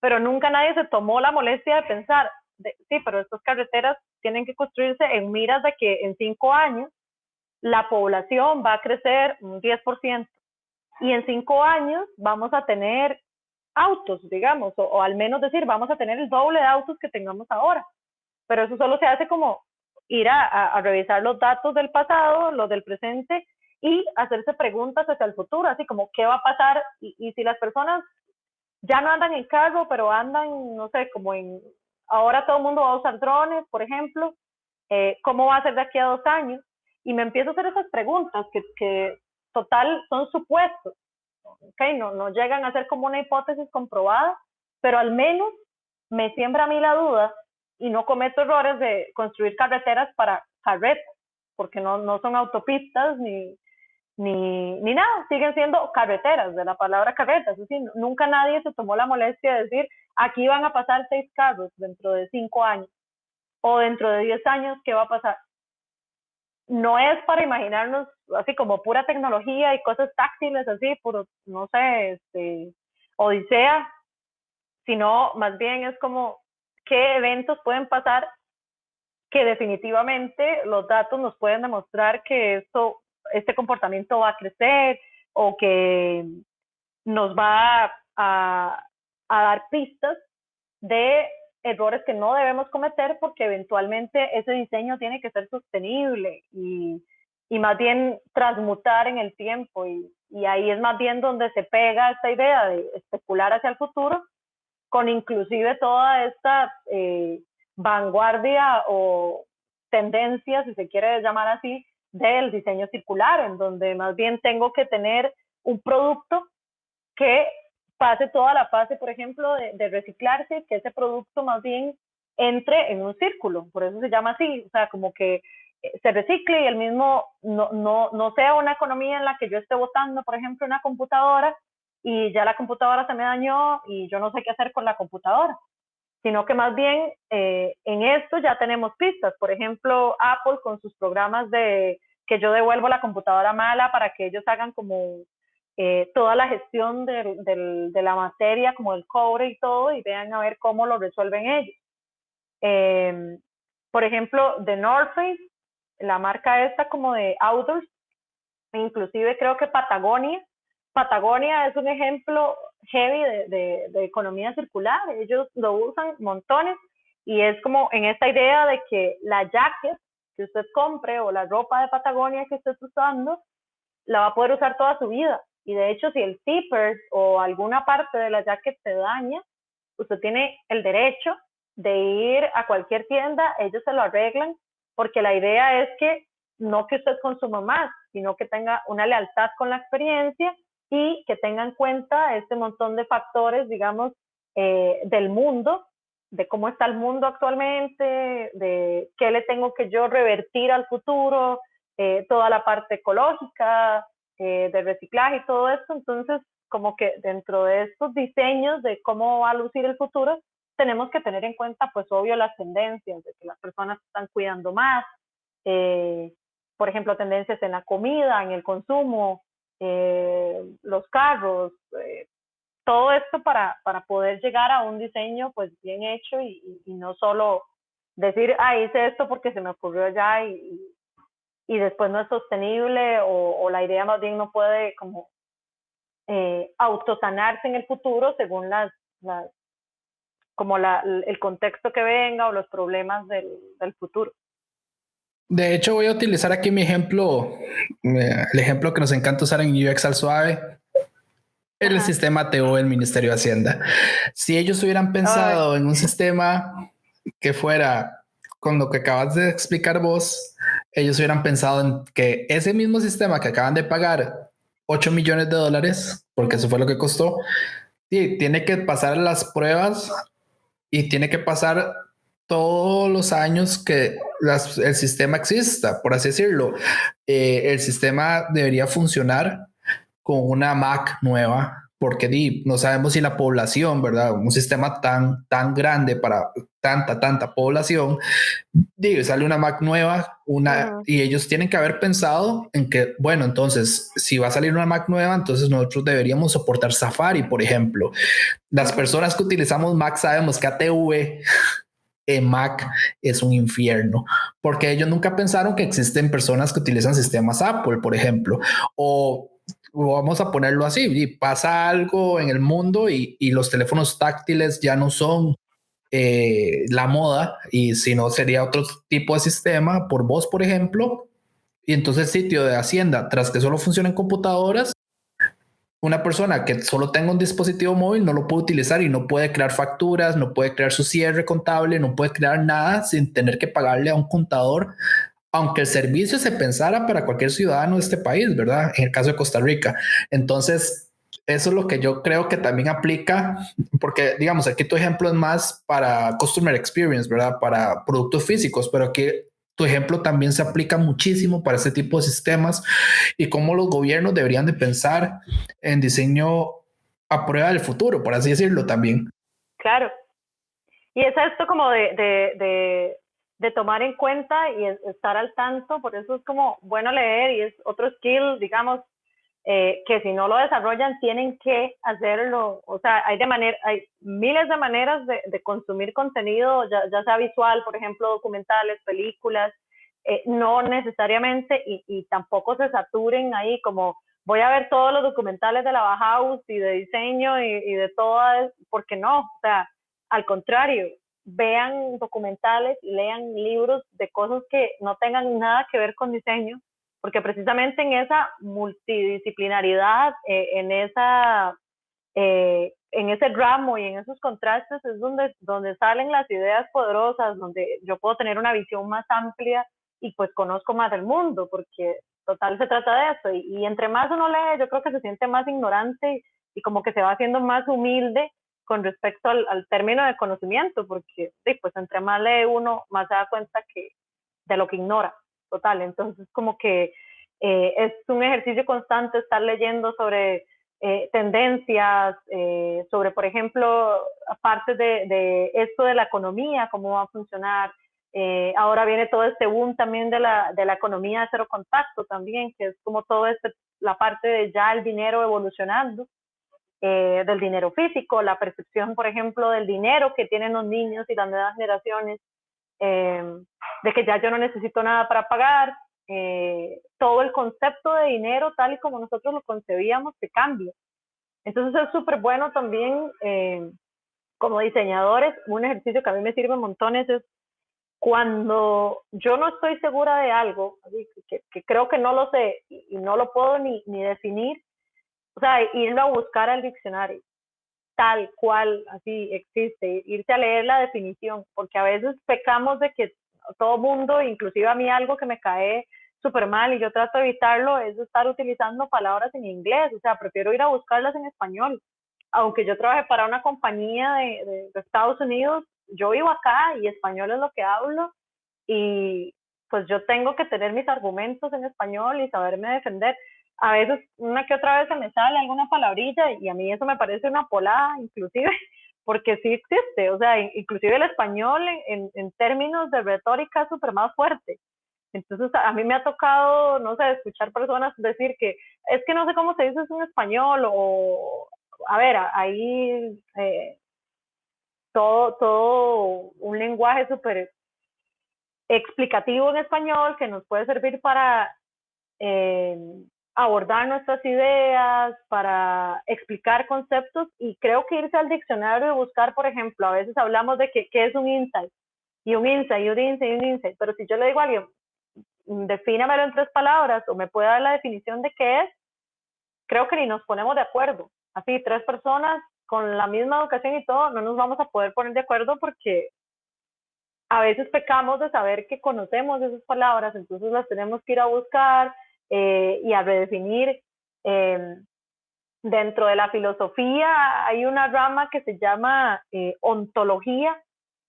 Pero nunca nadie se tomó la molestia de pensar, sí, pero estas carreteras tienen que construirse en miras de que en 5 años la población va a crecer un 10%. Y en 5 años vamos a tener autos, digamos, o al menos decir, vamos a tener el doble de autos que tengamos ahora. Pero eso solo se hace como ir a revisar los datos del pasado, los del presente, y hacerse preguntas hacia el futuro, así como qué va a pasar, y si las personas ya no andan en carro, pero andan, no sé, como ahora todo el mundo va a usar drones, por ejemplo, ¿cómo va a ser de aquí a 2 años? Y me empiezo a hacer esas preguntas que total son supuestos, ¿okay? No llegan a ser como una hipótesis comprobada, pero al menos me siembra a mí la duda y no cometo errores de construir carreteras para carretas, porque no son autopistas ni nada, siguen siendo carreteras, de la palabra carretas. Es decir, nunca nadie se tomó la molestia de decir, aquí van a pasar 6 carros dentro de 5 años, o dentro de 10 años, ¿qué va a pasar? No es para imaginarnos así como pura tecnología y cosas táctiles así, puro, no sé, odisea, sino más bien es como qué eventos pueden pasar que definitivamente los datos nos pueden demostrar que este comportamiento va a crecer o que nos va a dar pistas de errores que no debemos cometer porque eventualmente ese diseño tiene que ser sostenible y más bien transmutar en el tiempo y ahí es más bien donde se pega esta idea de especular hacia el futuro con inclusive toda esta vanguardia o tendencia, si se quiere llamar así, del diseño circular, en donde más bien tengo que tener un producto que pase toda la fase, por ejemplo, de reciclarse, que ese producto más bien entre en un círculo, por eso se llama así, o sea, como que se recicle y el mismo no sea una economía en la que yo esté botando, por ejemplo, una computadora y ya la computadora se me dañó y yo no sé qué hacer con la computadora, sino que más bien en esto ya tenemos pistas, por ejemplo, Apple con sus programas de que yo devuelvo la computadora mala para que ellos hagan como toda la gestión de la materia, como el cobre y todo, y vean a ver cómo lo resuelven ellos. Por ejemplo, de North Face, la marca esta como de outdoors, inclusive creo que Patagonia es un ejemplo heavy de economía circular, ellos lo usan montones y es como en esta idea de que la jacket que usted compre o la ropa de Patagonia que esté usando la va a poder usar toda su vida. Y de hecho, si el zipper o alguna parte de la jacket se daña, usted tiene el derecho de ir a cualquier tienda, ellos se lo arreglan, porque la idea es que no que usted consuma más, sino que tenga una lealtad con la experiencia y que tenga en cuenta este montón de factores, digamos, del mundo, de cómo está el mundo actualmente, de qué le tengo que yo revertir al futuro, toda la parte ecológica, de reciclaje y todo esto. Entonces, como que dentro de estos diseños de cómo va a lucir el futuro, tenemos que tener en cuenta, pues obvio, las tendencias, de que las personas están cuidando más, por ejemplo, tendencias en la comida, en el consumo, los carros, todo esto para poder llegar a un diseño pues bien hecho y no solo decir, hice esto porque se me ocurrió ya y después no es sostenible o la idea más bien no puede como autosanarse en el futuro según el contexto que venga o los problemas del futuro. De hecho, voy a utilizar aquí mi ejemplo, el ejemplo que nos encanta usar en UX al suave, el sistema TO del Ministerio de Hacienda. Si ellos hubieran pensado en un sistema que fuera con lo que acabas de explicar vos, ellos hubieran pensado en que ese mismo sistema que acaban de pagar $8 millones, porque eso fue lo que costó, y tiene que pasar las pruebas y tiene que pasar todos los años que el sistema exista, por así decirlo. El sistema debería funcionar con una Mac nueva, porque no sabemos si la población, ¿verdad? Un sistema tan grande para tanta población, sale una Mac nueva, y ellos tienen que haber pensado en que, bueno, entonces, si va a salir una Mac nueva, entonces nosotros deberíamos soportar Safari, por ejemplo. Las personas que utilizamos Mac sabemos que ATV en Mac es un infierno, porque ellos nunca pensaron que existen personas que utilizan sistemas Apple, por ejemplo, o vamos a ponerlo así, y pasa algo en el mundo y los teléfonos táctiles ya no son la moda, y si no sería otro tipo de sistema por voz, por ejemplo, y entonces el sitio de Hacienda, tras que solo funciona en computadoras, una persona que solo tenga un dispositivo móvil no lo puede utilizar y no puede crear facturas, no puede crear su cierre contable, no puede crear nada sin tener que pagarle a un contador, aunque el servicio se pensara para cualquier ciudadano de este país, ¿verdad? En el caso de Costa Rica. Entonces, eso es lo que yo creo que también aplica, porque digamos, aquí tu ejemplo es más para customer experience, ¿verdad? Para productos físicos, pero aquí tu ejemplo también se aplica muchísimo para este tipo de sistemas y cómo los gobiernos deberían de pensar en diseño a prueba del futuro, por así decirlo también. Claro. Y es esto como de tomar en cuenta y estar al tanto, por eso es como bueno leer y es otro skill, digamos, que si no lo desarrollan tienen que hacerlo. O sea, hay miles de maneras de consumir contenido, ya sea visual, por ejemplo, documentales, películas, no necesariamente y tampoco se saturen ahí como voy a ver todos los documentales de la Bauhaus y de diseño y de todo, porque no, o sea, al contrario, vean documentales y lean libros de cosas que no tengan nada que ver con diseño, porque precisamente en esa multidisciplinaridad, en ese ramo y en esos contrastes es donde salen las ideas poderosas, donde yo puedo tener una visión más amplia y pues conozco más del mundo, porque total se trata de eso. Y entre más uno lee, yo creo que se siente más ignorante y como que se va haciendo más humilde con respecto al término de conocimiento, porque sí, pues entre más lee uno, más se da cuenta que de lo que ignora, total. Entonces como que es un ejercicio constante estar leyendo sobre tendencias, sobre, por ejemplo, partes de esto de la economía, cómo va a funcionar. Ahora viene todo este boom también de la economía de cero contacto también, que es como todo la parte de ya el dinero evolucionando, del dinero físico, la percepción, por ejemplo, del dinero que tienen los niños y las nuevas generaciones, eh, de que ya yo no necesito nada para pagar, todo el concepto de dinero tal y como nosotros lo concebíamos que cambia. Entonces es súper bueno también, como diseñadores, un ejercicio que a mí me sirve montones es cuando yo no estoy segura de algo, que creo que no lo sé y no lo puedo ni definir, o sea, irlo a buscar al diccionario, tal cual, así existe, irse a leer la definición, porque a veces pecamos de que todo mundo, inclusive a mí algo que me cae súper mal y yo trato de evitarlo, es estar utilizando palabras en inglés, o sea, prefiero ir a buscarlas en español. Aunque yo trabajé para una compañía de Estados Unidos, yo vivo acá y español es lo que hablo y pues yo tengo que tener mis argumentos en español y saberme defender. A veces una que otra vez se me sale alguna palabrilla y a mí eso me parece una polada inclusive, porque sí existe, o sea, inclusive el español en términos de retórica es súper más fuerte. Entonces a mí me ha tocado, no sé, escuchar personas decir que es que no sé cómo se dice eso en español o, a ver, ahí todo un lenguaje súper explicativo en español que nos puede servir para eh, abordar nuestras ideas, para explicar conceptos y creo que irse al diccionario y buscar, por ejemplo, a veces hablamos de qué es un insight y un insight y un insight y un insight, pero si yo le digo a alguien, defínamelo en 3 palabras o me puede dar la definición de qué es, creo que ni nos ponemos de acuerdo. Así, 3 personas con la misma educación y todo, no nos vamos a poder poner de acuerdo porque a veces pecamos de saber que conocemos esas palabras, entonces las tenemos que ir a buscar y a redefinir. Eh, Dentro de la filosofía hay una rama que se llama ontología.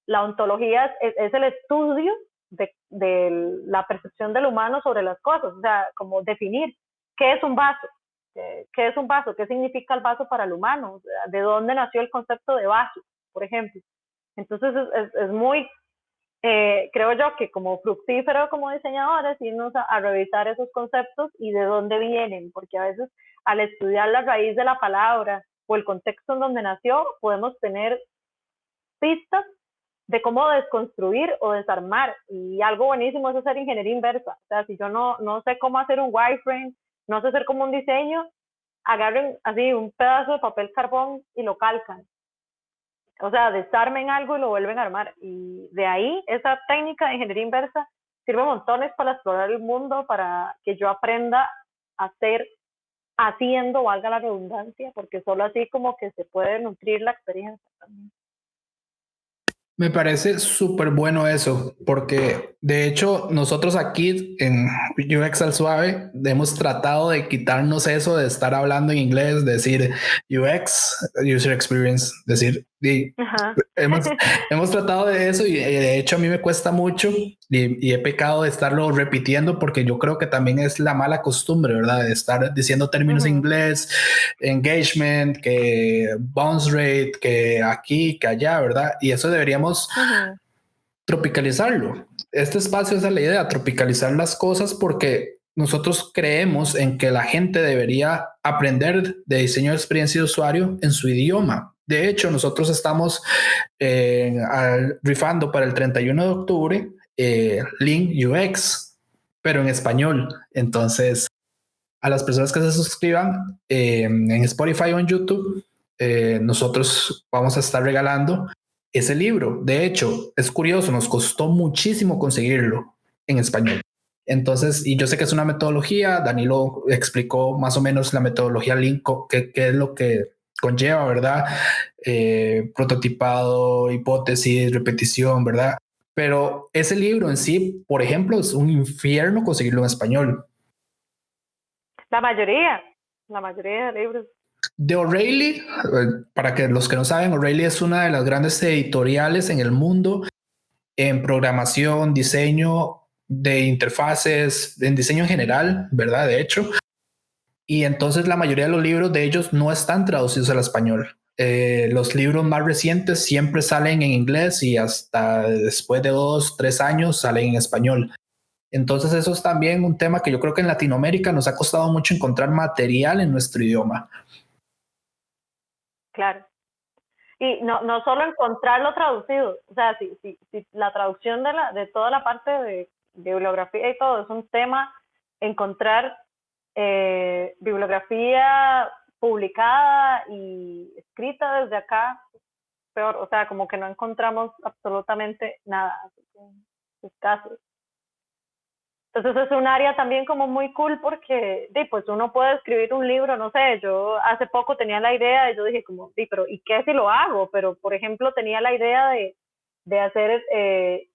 La ontología es el estudio de la percepción del humano sobre las cosas, o sea, como definir qué es un vaso, qué es un vaso, qué significa el vaso para el humano, o sea, de dónde nació el concepto de vaso, por ejemplo. Entonces es muy creo yo que como fructífero como diseñadores irnos a revisar esos conceptos y de dónde vienen, porque a veces al estudiar la raíz de la palabra o el contexto en donde nació, podemos tener pistas de cómo desconstruir o desarmar. Y algo buenísimo es hacer ingeniería inversa. O sea, si yo no sé cómo hacer un wireframe, no sé hacer como un diseño, agarren así un pedazo de papel carbón y lo calcan, o sea, desarmen algo y lo vuelven a armar. Y de ahí, esa técnica de ingeniería inversa sirve montones para explorar el mundo, para que yo aprenda a ser haciendo, valga la redundancia, porque solo así como que se puede nutrir la experiencia también. Me parece súper bueno eso, porque de hecho nosotros aquí en UX al Suave hemos tratado de quitarnos eso de estar hablando en inglés, decir UX, User Experience, decir, hemos tratado de eso y de hecho a mí me cuesta mucho y he pecado de estarlo repitiendo porque yo creo que también es la mala costumbre, ¿verdad? De estar diciendo términos en inglés, engagement, que bounce rate, que aquí, que allá, ¿verdad? Y eso deberíamos tropicalizarlo. Este espacio es la idea, tropicalizar las cosas porque nosotros creemos en que la gente debería aprender de diseño de experiencia de usuario en su idioma. De hecho, nosotros estamos rifando para el 31 de octubre Link UX, pero en español. Entonces, a las personas que se suscriban en Spotify o en YouTube, nosotros vamos a estar regalando ese libro. De hecho, es curioso, nos costó muchísimo conseguirlo en español. Entonces, y yo sé que es una metodología, Danilo explicó más o menos la metodología Lean, qué es lo que conlleva, ¿verdad? Prototipado, hipótesis, repetición, ¿verdad? Pero ese libro en sí, por ejemplo, es un infierno conseguirlo en español. La mayoría de libros. De O'Reilly, para que los que no saben, O'Reilly es una de las grandes editoriales en el mundo en programación, diseño de interfaces, en diseño en general, ¿verdad? De hecho. Y entonces la mayoría de los libros de ellos no están traducidos al español. Los libros más recientes siempre salen en inglés y hasta después de 2-3 años salen en español. Entonces eso es también un tema que yo creo que en Latinoamérica nos ha costado mucho encontrar material en nuestro idioma. Claro. Y no solo encontrarlo traducido, o sea, si la traducción de toda la parte de bibliografía y todo es un tema, encontrar bibliografía publicada y escrita desde acá, peor, o sea, como que no encontramos absolutamente nada en sus casos. Entonces es un área también como muy cool porque pues uno puede escribir un libro, no sé, yo hace poco tenía la idea y yo dije como, pero ¿y qué si lo hago? Pero por ejemplo tenía la idea de hacer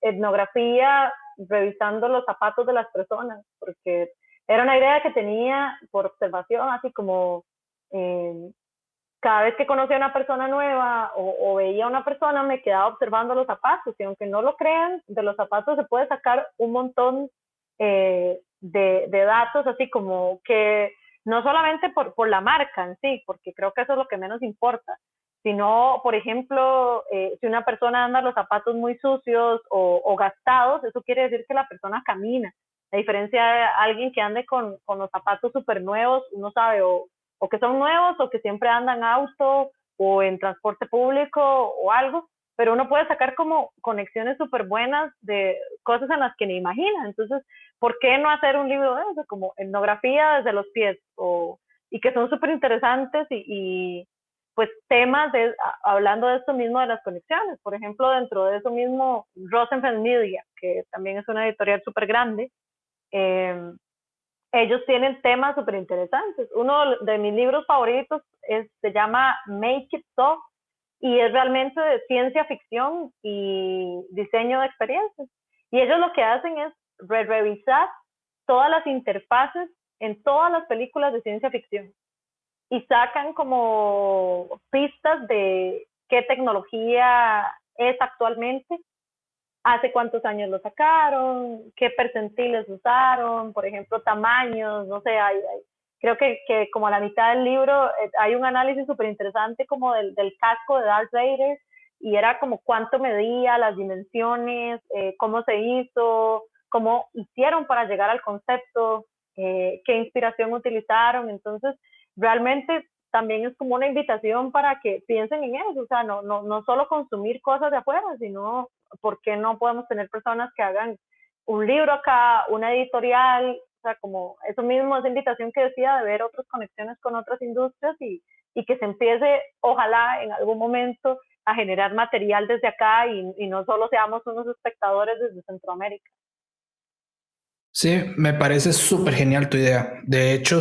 etnografía revisando los zapatos de las personas, porque era una idea que tenía por observación, así como cada vez que conocía a una persona nueva o veía a una persona me quedaba observando los zapatos y aunque no lo crean, de los zapatos se puede sacar un montón de datos, así como que no solamente por la marca en sí, porque creo que eso es lo que menos importa, sino, por ejemplo, si una persona anda los zapatos muy sucios o gastados, eso quiere decir que la persona camina. A diferencia de alguien que ande con los zapatos súper nuevos, uno sabe o que son nuevos o que siempre andan en auto o en transporte público o algo, pero uno puede sacar como conexiones súper buenas de cosas en las que ni imagina. Entonces, ¿por qué no hacer un libro de eso? Como etnografía desde los pies, y que son súper interesantes y pues temas hablando de esto mismo de las conexiones. Por ejemplo, dentro de eso mismo, Rosenfeld Media, que también es una editorial súper grande, ellos tienen temas súper interesantes. Uno de mis libros favoritos se llama Make It So, y es realmente de ciencia ficción y diseño de experiencias. Y ellos lo que hacen es revisar todas las interfaces en todas las películas de ciencia ficción y sacan como pistas de qué tecnología es actualmente, hace cuántos años lo sacaron, qué percentiles usaron, por ejemplo, tamaños, no sé, creo que como a la mitad del libro hay un análisis súper interesante como del casco de Darth Vader, y era como cuánto medía, las dimensiones, cómo se hizo, cómo hicieron para llegar al concepto, qué inspiración utilizaron. Entonces, realmente también es como una invitación para que piensen en eso, o sea, no solo consumir cosas de afuera, sino ¿por qué no podemos tener personas que hagan un libro acá, una editorial? O sea, como eso mismo, esa invitación que decía de ver otras conexiones con otras industrias y que se empiece, ojalá en algún momento, a generar material desde acá y no solo seamos unos espectadores desde Centroamérica. Sí, me parece súper genial tu idea. De hecho,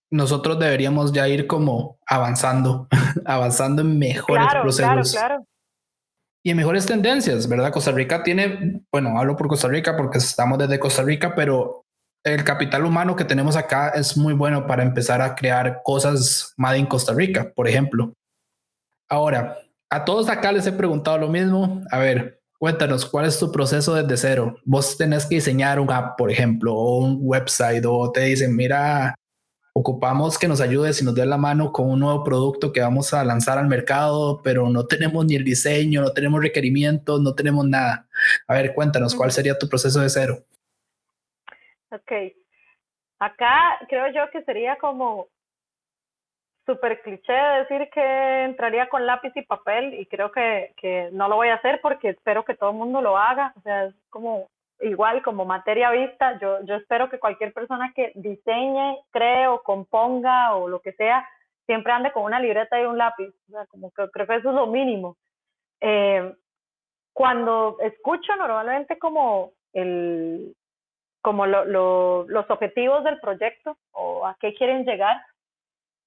nosotros deberíamos ya ir como avanzando, avanzando en mejores procesos. Claro. Y en mejores tendencias, ¿verdad? Costa Rica tiene, bueno, hablo por Costa Rica porque estamos desde Costa Rica, pero el capital humano que tenemos acá es muy bueno para empezar a crear cosas made in Costa Rica, por ejemplo. Ahora, a todos acá les he preguntado lo mismo. A ver, cuéntanos, ¿cuál es tu proceso desde cero? Vos tenés que diseñar un app, por ejemplo, o un website, o te dicen, mira, ocupamos que nos ayudes y nos des la mano con un nuevo producto que vamos a lanzar al mercado, pero no tenemos ni el diseño, no tenemos requerimientos, no tenemos nada. A ver, cuéntanos, ¿cuál sería tu proceso de cero? Ok. Acá creo yo que sería como súper cliché decir que entraría con lápiz y papel, y creo que no lo voy a hacer porque espero que todo el mundo lo haga. O sea, es como igual como materia vista. Yo espero que cualquier persona que diseñe, cree o componga o lo que sea, siempre ande con una libreta y un lápiz. O sea, como que creo que eso es lo mínimo. Cuando escucho normalmente como los objetivos del proyecto o a qué quieren llegar,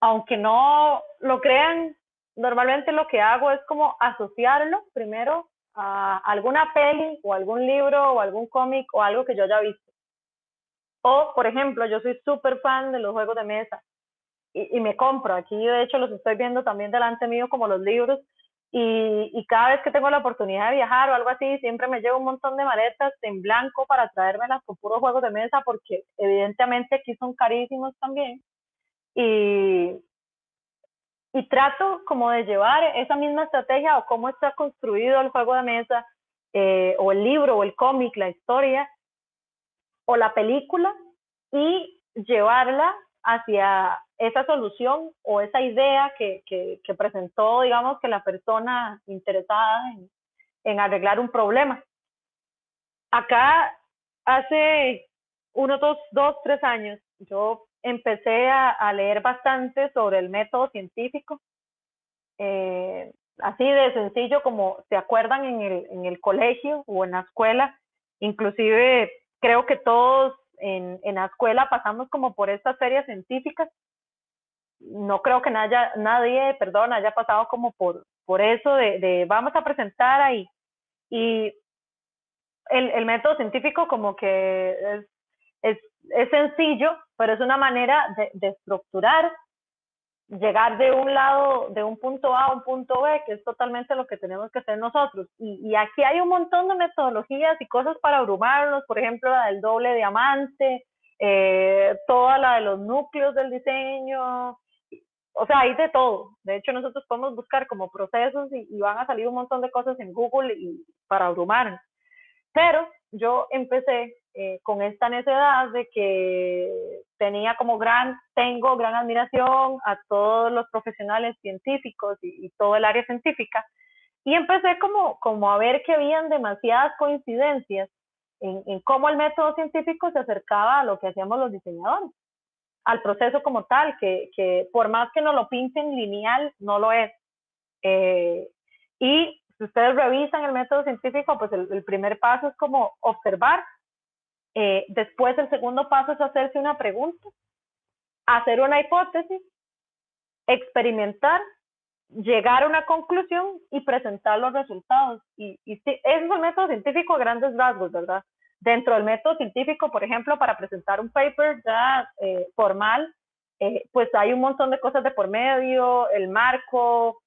aunque no lo crean, normalmente lo que hago es como asociarlo primero a alguna peli o algún libro o algún cómic o algo que yo haya visto. O, por ejemplo, yo soy súper fan de los juegos de mesa y me compro, aquí de hecho los estoy viendo también delante mío como los libros, y cada vez que tengo la oportunidad de viajar o algo así, siempre me llevo un montón de maletas en blanco para traérmelas con puros juegos de mesa, porque evidentemente aquí son carísimos también. Y, y trato como de llevar esa misma estrategia o cómo está construido el juego de mesa, o el libro o el cómic, la historia o la película, y llevarla hacia esa solución o esa idea que presentó, digamos, que la persona interesada en arreglar un problema. Acá hace unos 3 años yo empecé a leer bastante sobre el método científico, así de sencillo como se acuerdan en el colegio o en la escuela. Inclusive creo que todos en la escuela pasamos como por estas ferias científicas. No creo que nadie, perdón, haya pasado como por eso de vamos a presentar ahí. Y el método científico como que es sencillo, pero es una manera de estructurar, llegar de un lado, de un punto A a un punto B, que es totalmente lo que tenemos que hacer nosotros. Y aquí hay un montón de metodologías y cosas para abrumarnos, por ejemplo, la del doble diamante, toda la de los núcleos del diseño. O sea, hay de todo. De hecho, nosotros podemos buscar como procesos y van a salir un montón de cosas en Google para abrumarnos. Pero yo empecé con esta necesidad de que tengo gran admiración a todos los profesionales científicos y todo el área científica, y empecé como a ver que habían demasiadas coincidencias en cómo el método científico se acercaba a lo que hacíamos los diseñadores, al proceso como tal, que por más que no lo pinten lineal, no lo es. Y si ustedes revisan el método científico, pues el primer paso es como observar. Después el segundo paso es hacerse una pregunta, hacer una hipótesis, experimentar, llegar a una conclusión y presentar los resultados. Y sí, ese es el método científico a grandes rasgos, ¿verdad? Dentro del método científico, por ejemplo, para presentar un paper ya formal, pues hay un montón de cosas de por medio, el marco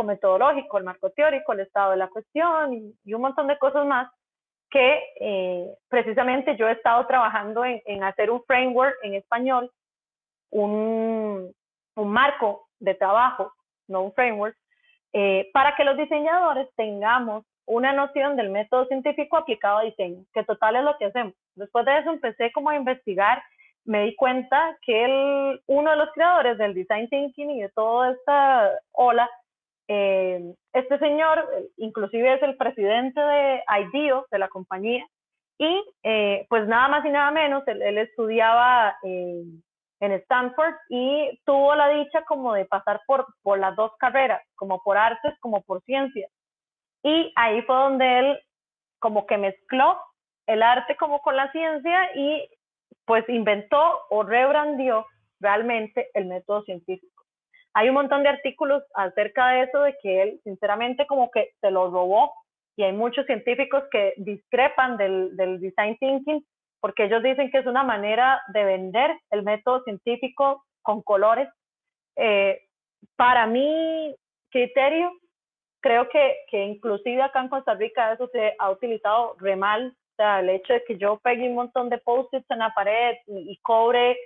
metodológico, el marco teórico, el estado de la cuestión y un montón de cosas más que precisamente yo he estado trabajando en hacer un framework en español, un marco de trabajo, no un framework, para que los diseñadores tengamos una noción del método científico aplicado a diseño, que total es lo que hacemos. Después de eso empecé como a investigar, me di cuenta que uno de los creadores del design thinking y de toda esta ola, este señor inclusive es el presidente de IDEO, de la compañía, y pues nada más y nada menos, él estudiaba en Stanford y tuvo la dicha como de pasar por las dos carreras, como por artes, como por ciencias. Y ahí fue donde él como que mezcló el arte como con la ciencia y pues inventó o rebrandió realmente el método científico. Hay un montón de artículos acerca de eso, de que él sinceramente como que se lo robó, y hay muchos científicos que discrepan del design thinking porque ellos dicen que es una manera de vender el método científico con colores. Para mi criterio, creo que inclusive acá en Costa Rica eso se ha utilizado re mal. O sea, el hecho de que yo pegue un montón de post-its en la pared y cobre,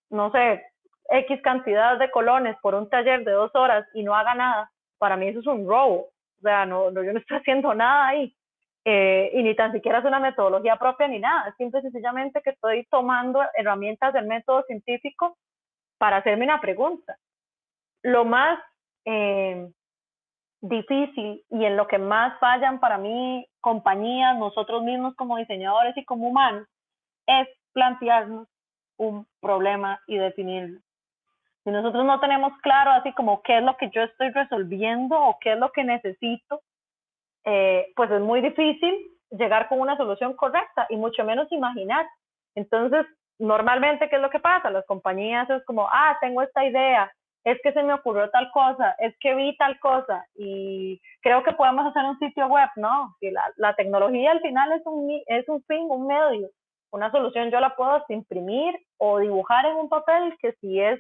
no sé, X cantidad de colones por un taller de 2 horas y no haga nada, para mí eso es un robo. O sea, yo no estoy haciendo nada ahí. Y ni tan siquiera es una metodología propia ni nada. Es simple y sencillamente que estoy tomando herramientas del método científico para hacerme una pregunta. Lo más difícil y en lo que más fallan para mí compañías, nosotros mismos como diseñadores y como humanos, es plantearnos un problema y definirlo. Si nosotros no tenemos claro así como qué es lo que yo estoy resolviendo o qué es lo que necesito, pues es muy difícil llegar con una solución correcta y mucho menos imaginar. Entonces, normalmente, ¿qué es lo que pasa? Las compañías es como, tengo esta idea, es que se me ocurrió tal cosa, es que vi tal cosa y creo que podemos hacer un sitio web, ¿no? Si la tecnología al final es un fin, un medio. Una solución yo la puedo imprimir o dibujar en un papel que si es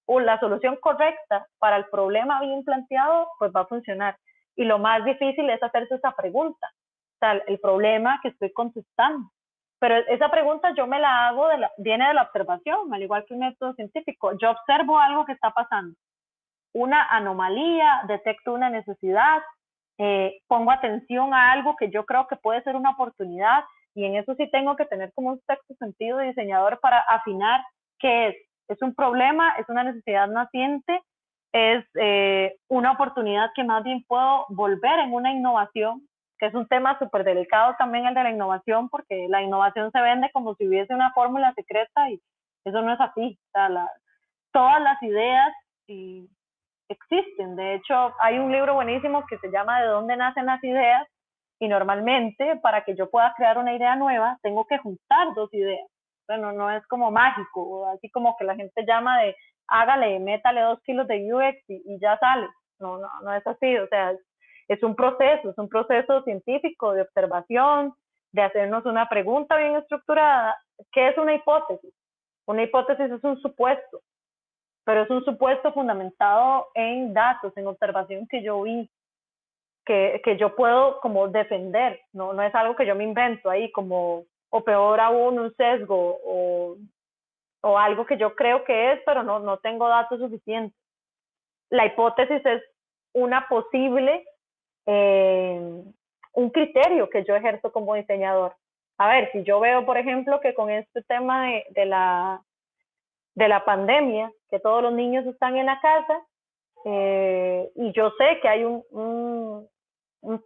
la solución correcta para el problema bien planteado, pues va a funcionar. Y lo más difícil es hacerse esa pregunta, o sea, el problema que estoy contestando. Pero esa pregunta yo me la hago, viene de la observación, al igual que un método científico. Yo observo algo que está pasando, una anomalía, detecto una necesidad, pongo atención a algo que yo creo que puede ser una oportunidad, y en eso sí tengo que tener como un sexto sentido de diseñador para afinar qué es. ¿Es un problema? ¿Es una necesidad naciente? ¿Es una oportunidad que más bien puedo volver en una innovación? Que es un tema súper delicado también el de la innovación, porque la innovación se vende como si hubiese una fórmula secreta y eso no es así. O sea, todas las ideas existen. De hecho, hay un libro buenísimo que se llama ¿De dónde nacen las ideas? Y normalmente para que yo pueda crear una idea nueva, tengo que juntar 2 ideas. Bueno, no es como mágico, así como que la gente llama de hágale, métale 2 kilos de UX y ya sale. No es así. O sea, es un proceso científico de observación, de hacernos una pregunta bien estructurada. ¿Qué es una hipótesis? Una hipótesis es un supuesto, pero es un supuesto fundamentado en datos, en observación que yo vi, que yo puedo como defender, no es algo que yo me invento ahí como, o peor aún, un sesgo o algo que yo creo que es, pero no tengo datos suficientes. La hipótesis es una posible, un criterio que yo ejerzo como diseñador. A ver, si yo veo, por ejemplo, que con este tema de la pandemia, que todos los niños están en la casa, y yo sé que hay un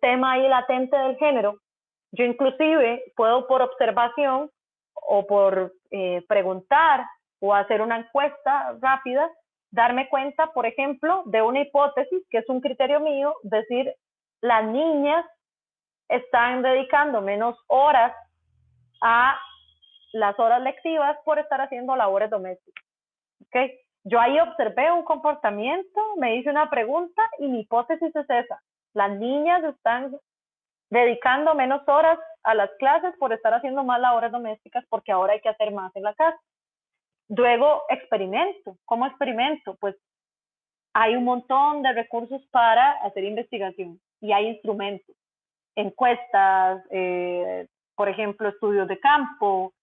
tema ahí latente del género, yo inclusive puedo por observación o por preguntar o hacer una encuesta rápida, darme cuenta, por ejemplo, de una hipótesis que es un criterio mío, decir, las niñas están dedicando menos horas a las horas lectivas por estar haciendo labores domésticas. ¿Okay? Yo ahí observé un comportamiento, me hice una pregunta y mi hipótesis es esa. Las niñas están dedicando menos horas a las clases por estar haciendo más labores domésticas porque ahora hay que hacer más en la casa. Luego experimento. ¿Cómo experimento? Pues hay un montón de recursos para hacer investigación y hay instrumentos, encuestas, por ejemplo, estudios de campo,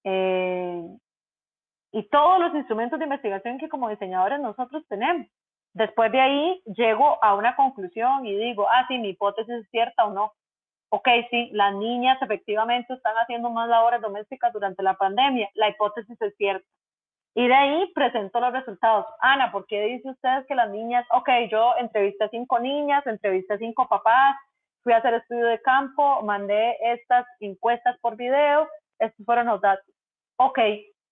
y todos los instrumentos de investigación que como diseñadores nosotros tenemos. Después de ahí llego a una conclusión y digo, sí, mi hipótesis es cierta o no. Ok, sí, las niñas efectivamente están haciendo más labores domésticas durante la pandemia, la hipótesis es cierta. Y de ahí presento los resultados. Ana, ¿por qué dice usted que las niñas? Ok, yo entrevisté 5 niñas, entrevisté 5 papás, fui a hacer estudio de campo, mandé estas encuestas por video, estos fueron los datos. Ok,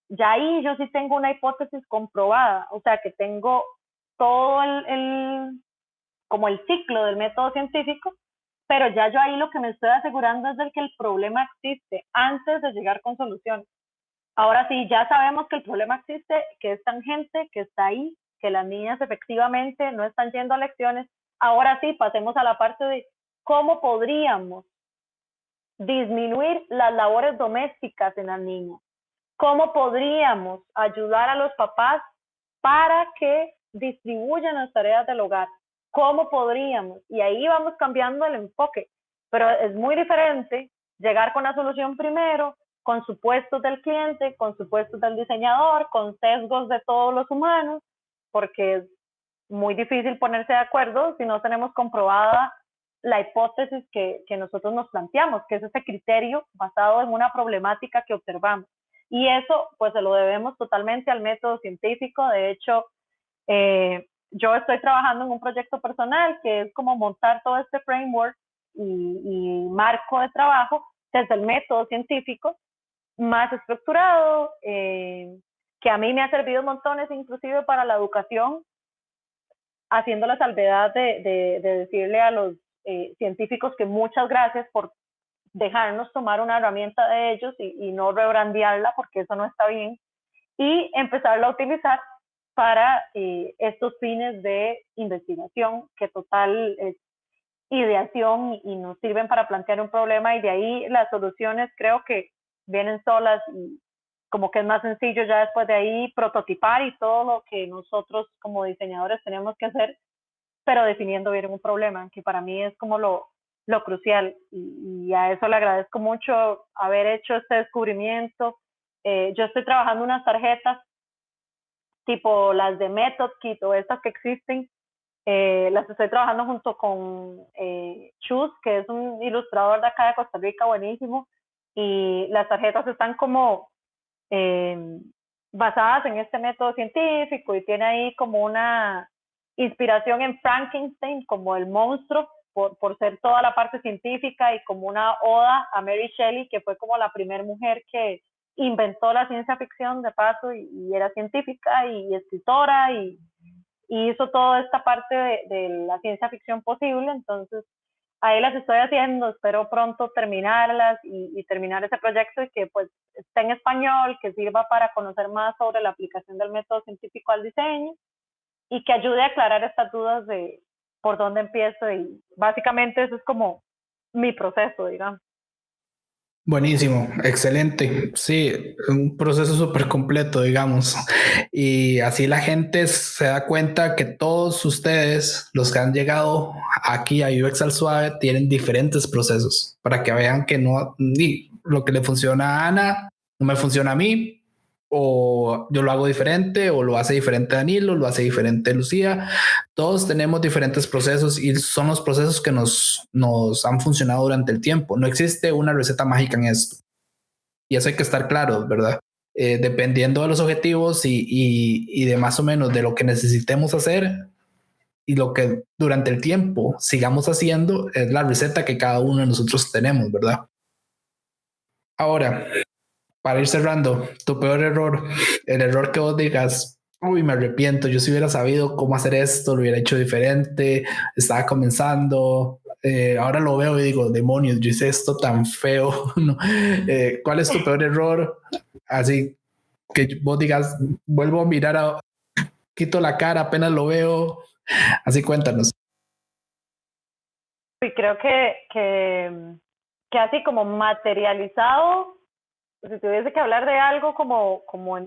ya ahí yo sí tengo una hipótesis comprobada, o sea que tengo todo como el ciclo del método científico, pero ya yo ahí lo que me estoy asegurando es de que el problema existe antes de llegar con soluciones. Ahora sí, ya sabemos que el problema existe, que es tangente, que está ahí, que las niñas efectivamente no están yendo a lecciones. Ahora sí, pasemos a la parte de cómo podríamos disminuir las labores domésticas en las niñas. ¿Cómo podríamos ayudar a los papás para que distribuyan las tareas del hogar? ¿Cómo podríamos? Y ahí vamos cambiando el enfoque, pero es muy diferente llegar con la solución primero, con supuestos del cliente, con supuestos del diseñador, con sesgos de todos los humanos, porque es muy difícil ponerse de acuerdo si no tenemos comprobada la hipótesis que nosotros nos planteamos, que es ese criterio basado en una problemática que observamos. Y eso pues se lo debemos totalmente al método científico. De hecho, yo estoy trabajando en un proyecto personal que es como montar todo este framework y marco de trabajo desde el método científico más estructurado, que a mí me ha servido montones inclusive para la educación, haciendo la salvedad de decirle a los científicos que muchas gracias por dejarnos tomar una herramienta de ellos y no rebrandearla, porque eso no está bien, y empezarla a utilizar para estos fines de investigación, que total es ideación y nos sirven para plantear un problema, y de ahí las soluciones creo que vienen solas, y como que es más sencillo ya después de ahí prototipar y todo lo que nosotros como diseñadores tenemos que hacer, pero definiendo bien un problema, que para mí es como lo crucial, y a eso le agradezco mucho haber hecho este descubrimiento. Yo estoy trabajando unas tarjetas tipo las de Method Kit o estas que existen, las estoy trabajando junto con Chus, que es un ilustrador de acá de Costa Rica buenísimo, y las tarjetas están como basadas en este método científico, y tiene ahí como una inspiración en Frankenstein, como el monstruo, por ser toda la parte científica, y como una oda a Mary Shelley, que fue como la primera mujer que inventó la ciencia ficción de paso, y era científica y escritora, y hizo toda esta parte de la ciencia ficción posible. Entonces ahí las estoy haciendo, espero pronto terminarlas y terminar ese proyecto, y que pues esté en español, que sirva para conocer más sobre la aplicación del método científico al diseño, y que ayude a aclarar estas dudas de por dónde empiezo, y básicamente eso es como mi proceso, digamos. Buenísimo, excelente. Sí, un proceso súper completo, digamos. Y así la gente se da cuenta que todos ustedes, los que han llegado aquí a UX al Suave, tienen diferentes procesos para que vean que no, ni lo que le funciona a Ana no me funciona a mí, o yo lo hago diferente, o lo hace diferente Danilo, lo hace diferente Lucía. Todos tenemos diferentes procesos y son los procesos que nos han funcionado durante el tiempo. No existe una receta mágica en esto. Y eso hay que estar claro, ¿verdad? Dependiendo de los objetivos y de más o menos de lo que necesitemos hacer y lo que durante el tiempo sigamos haciendo, es la receta que cada uno de nosotros tenemos, ¿verdad? Ahora, para ir cerrando, tu peor error, el error que vos digas, uy, me arrepiento, yo si hubiera sabido cómo hacer esto, lo hubiera hecho diferente, estaba comenzando, ahora lo veo y digo, demonios, yo hice esto tan feo. ¿No? ¿Cuál es tu peor error? Así que vos digas, vuelvo a mirar, quito la cara, apenas lo veo, así cuéntanos. Y creo que así como materializado, si tuviese que hablar de algo como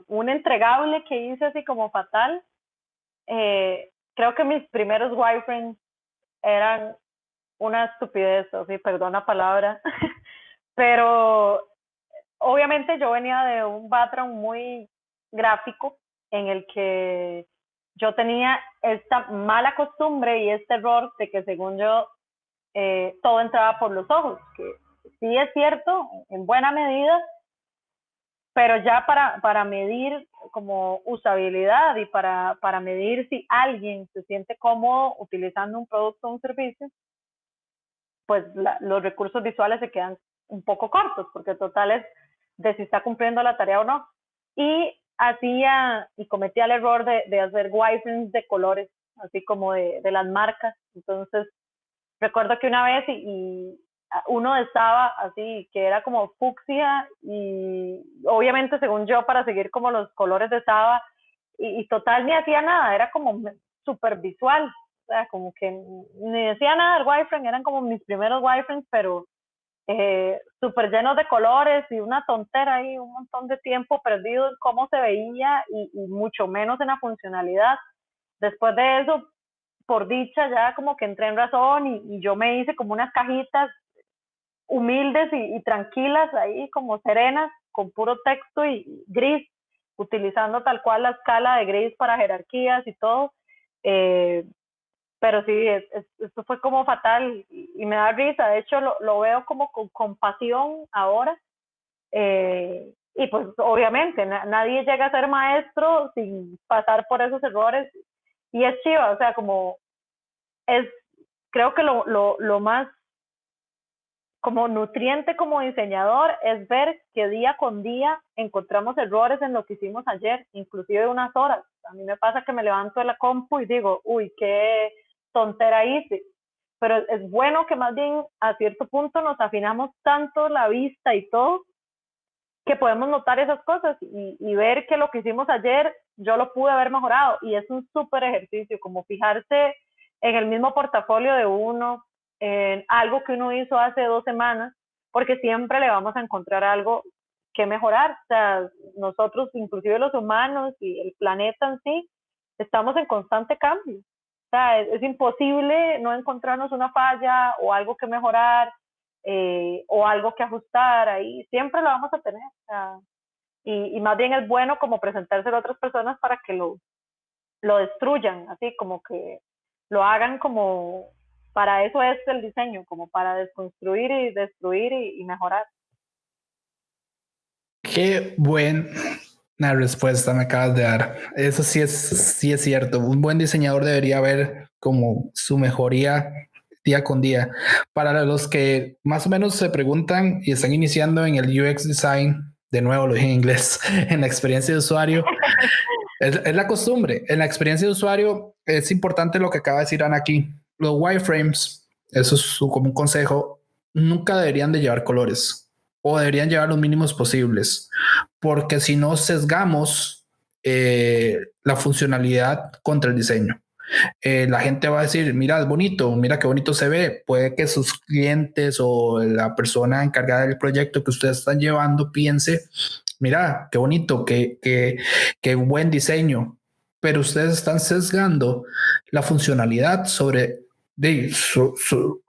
un entregable que hice así como fatal, creo que mis primeros wireframes eran una estupidez, así, perdón la palabra, pero obviamente yo venía de un background muy gráfico, en el que yo tenía esta mala costumbre y este error de que según yo todo entraba por los ojos, que sí es cierto en buena medida, pero ya para medir como usabilidad y para medir si alguien se siente cómodo utilizando un producto o un servicio, pues los recursos visuales se quedan un poco cortos, porque total es de si está cumpliendo la tarea o no. Y hacía y cometía el error de hacer wireframes de colores, así como de las marcas. Entonces recuerdo que una vez, y uno estaba así, que era como fucsia y obviamente según yo para seguir como los colores de Saba y total ni hacía nada, era como súper visual, o sea, como que ni decía nada del wireframe, eran como mis primeros wireframes, pero súper llenos de colores y una tontera ahí, un montón de tiempo perdido en cómo se veía y mucho menos en la funcionalidad. Después de eso, por dicha, ya como que entré en razón y yo me hice como unas cajitas humildes y tranquilas ahí, como serenas, con puro texto y gris, utilizando tal cual la escala de gris para jerarquías y todo. Pero sí, esto fue como fatal y me da risa. De hecho, lo veo como con compasión ahora. Y pues obviamente nadie llega a ser maestro sin pasar por esos errores. Y es chiva, o sea, como es, creo que lo más como nutriente como diseñador es ver que día con día encontramos errores en lo que hicimos ayer, inclusive unas horas. A mí me pasa que me levanto de la compu y digo, uy, qué tontera hice. Pero es bueno que más bien a cierto punto nos afinamos tanto la vista y todo, que podemos notar esas cosas y ver que lo que hicimos ayer yo lo pude haber mejorado. Y es un súper ejercicio, como fijarse en el mismo portafolio de uno, en algo que uno hizo hace 2 semanas, porque siempre le vamos a encontrar algo que mejorar. O sea, nosotros, inclusive los humanos y el planeta en sí, estamos en constante cambio. O sea, es imposible no encontrarnos una falla o algo que mejorar, o algo que ajustar ahí. Siempre lo vamos a tener. O sea, y más bien es bueno como presentárselo a otras personas para que lo destruyan, así como que lo hagan como, para eso es el diseño, como para desconstruir y destruir y mejorar. Qué buena respuesta me acabas de dar. Eso sí es cierto. Un buen diseñador debería ver como su mejoría día con día. Para los que más o menos se preguntan y están iniciando en el UX design, de nuevo lo dije en inglés, en la experiencia de usuario, es la costumbre. En la experiencia de usuario es importante lo que acaba de decir Ana aquí. Los wireframes, eso es como un consejo, nunca deberían de llevar colores o deberían llevar los mínimos posibles, porque si no sesgamos la funcionalidad contra el diseño. La gente va a decir, mira, es bonito, mira qué bonito se ve. Puede que sus clientes o la persona encargada del proyecto que ustedes están llevando piense, mira, qué bonito, qué buen diseño, pero ustedes están sesgando la funcionalidad sobre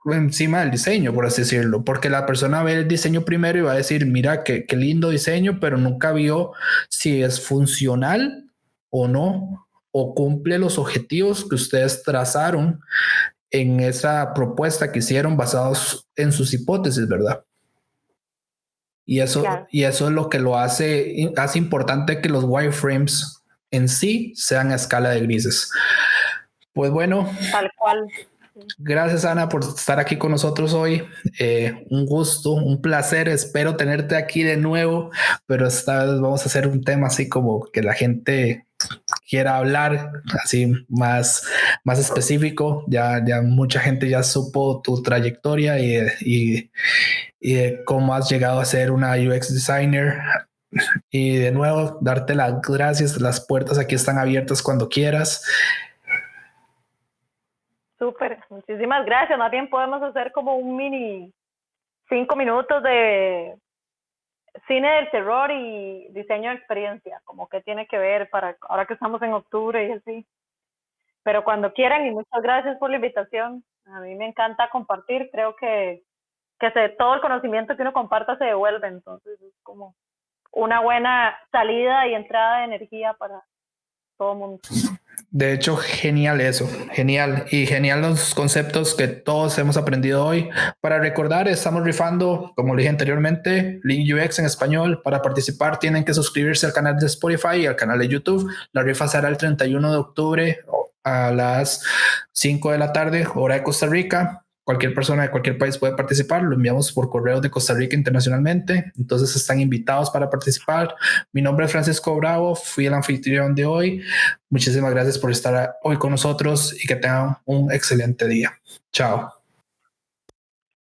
encima del diseño, por así decirlo, porque la persona ve el diseño primero y va a decir, mira, qué lindo diseño, pero nunca vio si es funcional o no, o cumple los objetivos que ustedes trazaron en esa propuesta que hicieron basados en sus hipótesis, ¿verdad? Claro. Y eso es lo que lo hace importante que los wireframes en sí sean a escala de grises. Pues bueno, Tal cual. gracias Ana por estar aquí con nosotros hoy. Un gusto, un placer. Espero tenerte aquí de nuevo, pero esta vez vamos a hacer un tema así como que la gente quiera hablar, así más específico. Ya mucha gente ya supo tu trayectoria y de cómo has llegado a ser una UX designer. Y de nuevo, darte las gracias. Las puertas aquí están abiertas cuando quieras. Súper, muchísimas gracias. Más bien podemos hacer como un mini 5 minutos de cine del terror y diseño de experiencia, como que tiene que ver para ahora que estamos en octubre y así. Pero cuando quieran, y muchas gracias por la invitación. A mí me encanta compartir, creo que todo el conocimiento que uno comparta se devuelve, entonces es como una buena salida y entrada de energía para todo el mundo. De hecho, genial eso, genial y genial los conceptos que todos hemos aprendido hoy. Para recordar, estamos rifando, como le dije anteriormente, Lean UX en español. Para participar tienen que suscribirse al canal de Spotify y al canal de YouTube. La rifa será el 31 de octubre a las 5 de la tarde, hora de Costa Rica. Cualquier persona de cualquier país puede participar. Lo enviamos por correo de Costa Rica internacionalmente. Entonces están invitados para participar. Mi nombre es Francisco Bravo. Fui el anfitrión de hoy. Muchísimas gracias por estar hoy con nosotros y que tengan un excelente día. Chao.